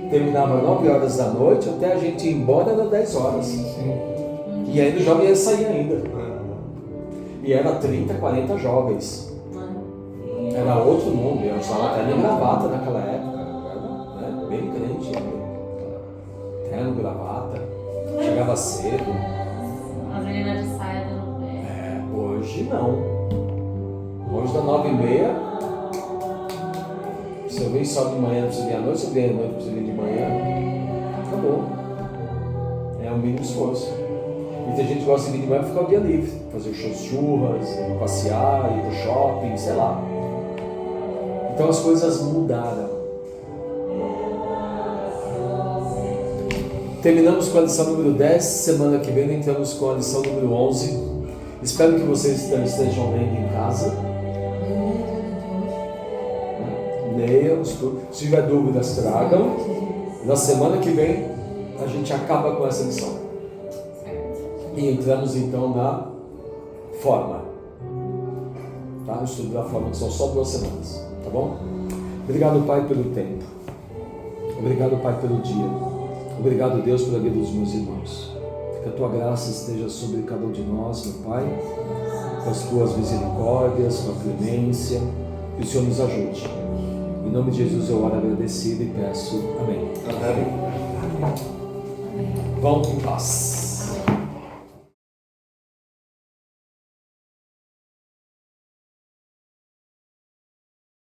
terminava 9h da noite, até a gente ir embora era 10h. E ainda o jovem ia sair ainda. E era 30, 40 jovens. Era outro mundo, eu usava até nem gravata naquela época, era, né? Bem crente ainda. Terno, gravata, chegava cedo. As meninas de saia dando pé. Hoje não. Hoje da 9h30. Se eu venho só de manhã, não precisa vir à noite, se eu venho à noite, não precisa vir de manhã. Acabou. É um mínimo esforço. E tem gente que gosta de vir de manhã para ficar o dia livre. Fazer shows churras, ir passear, ir pro shopping, sei lá. Então as coisas mudaram. Terminamos com a lição número 10. Semana que vem entramos com a lição número 11. Espero que vocês estejam lendo em casa. Leiam, se tiver dúvidas, tragam. Na semana que vem a gente acaba com essa lição. E entramos então na forma. Tá? O estudo da forma, que são só 2 semanas. Tá bom? Obrigado, Pai, pelo tempo. Obrigado, Pai, pelo dia. Obrigado, Deus, pela vida dos meus irmãos. Que a Tua graça esteja sobre cada um de nós, meu Pai, com as Tuas misericórdias, com a clemência. Que o Senhor nos ajude. Em nome de Jesus eu oro agradecido e peço amém. Amém. Vão em paz.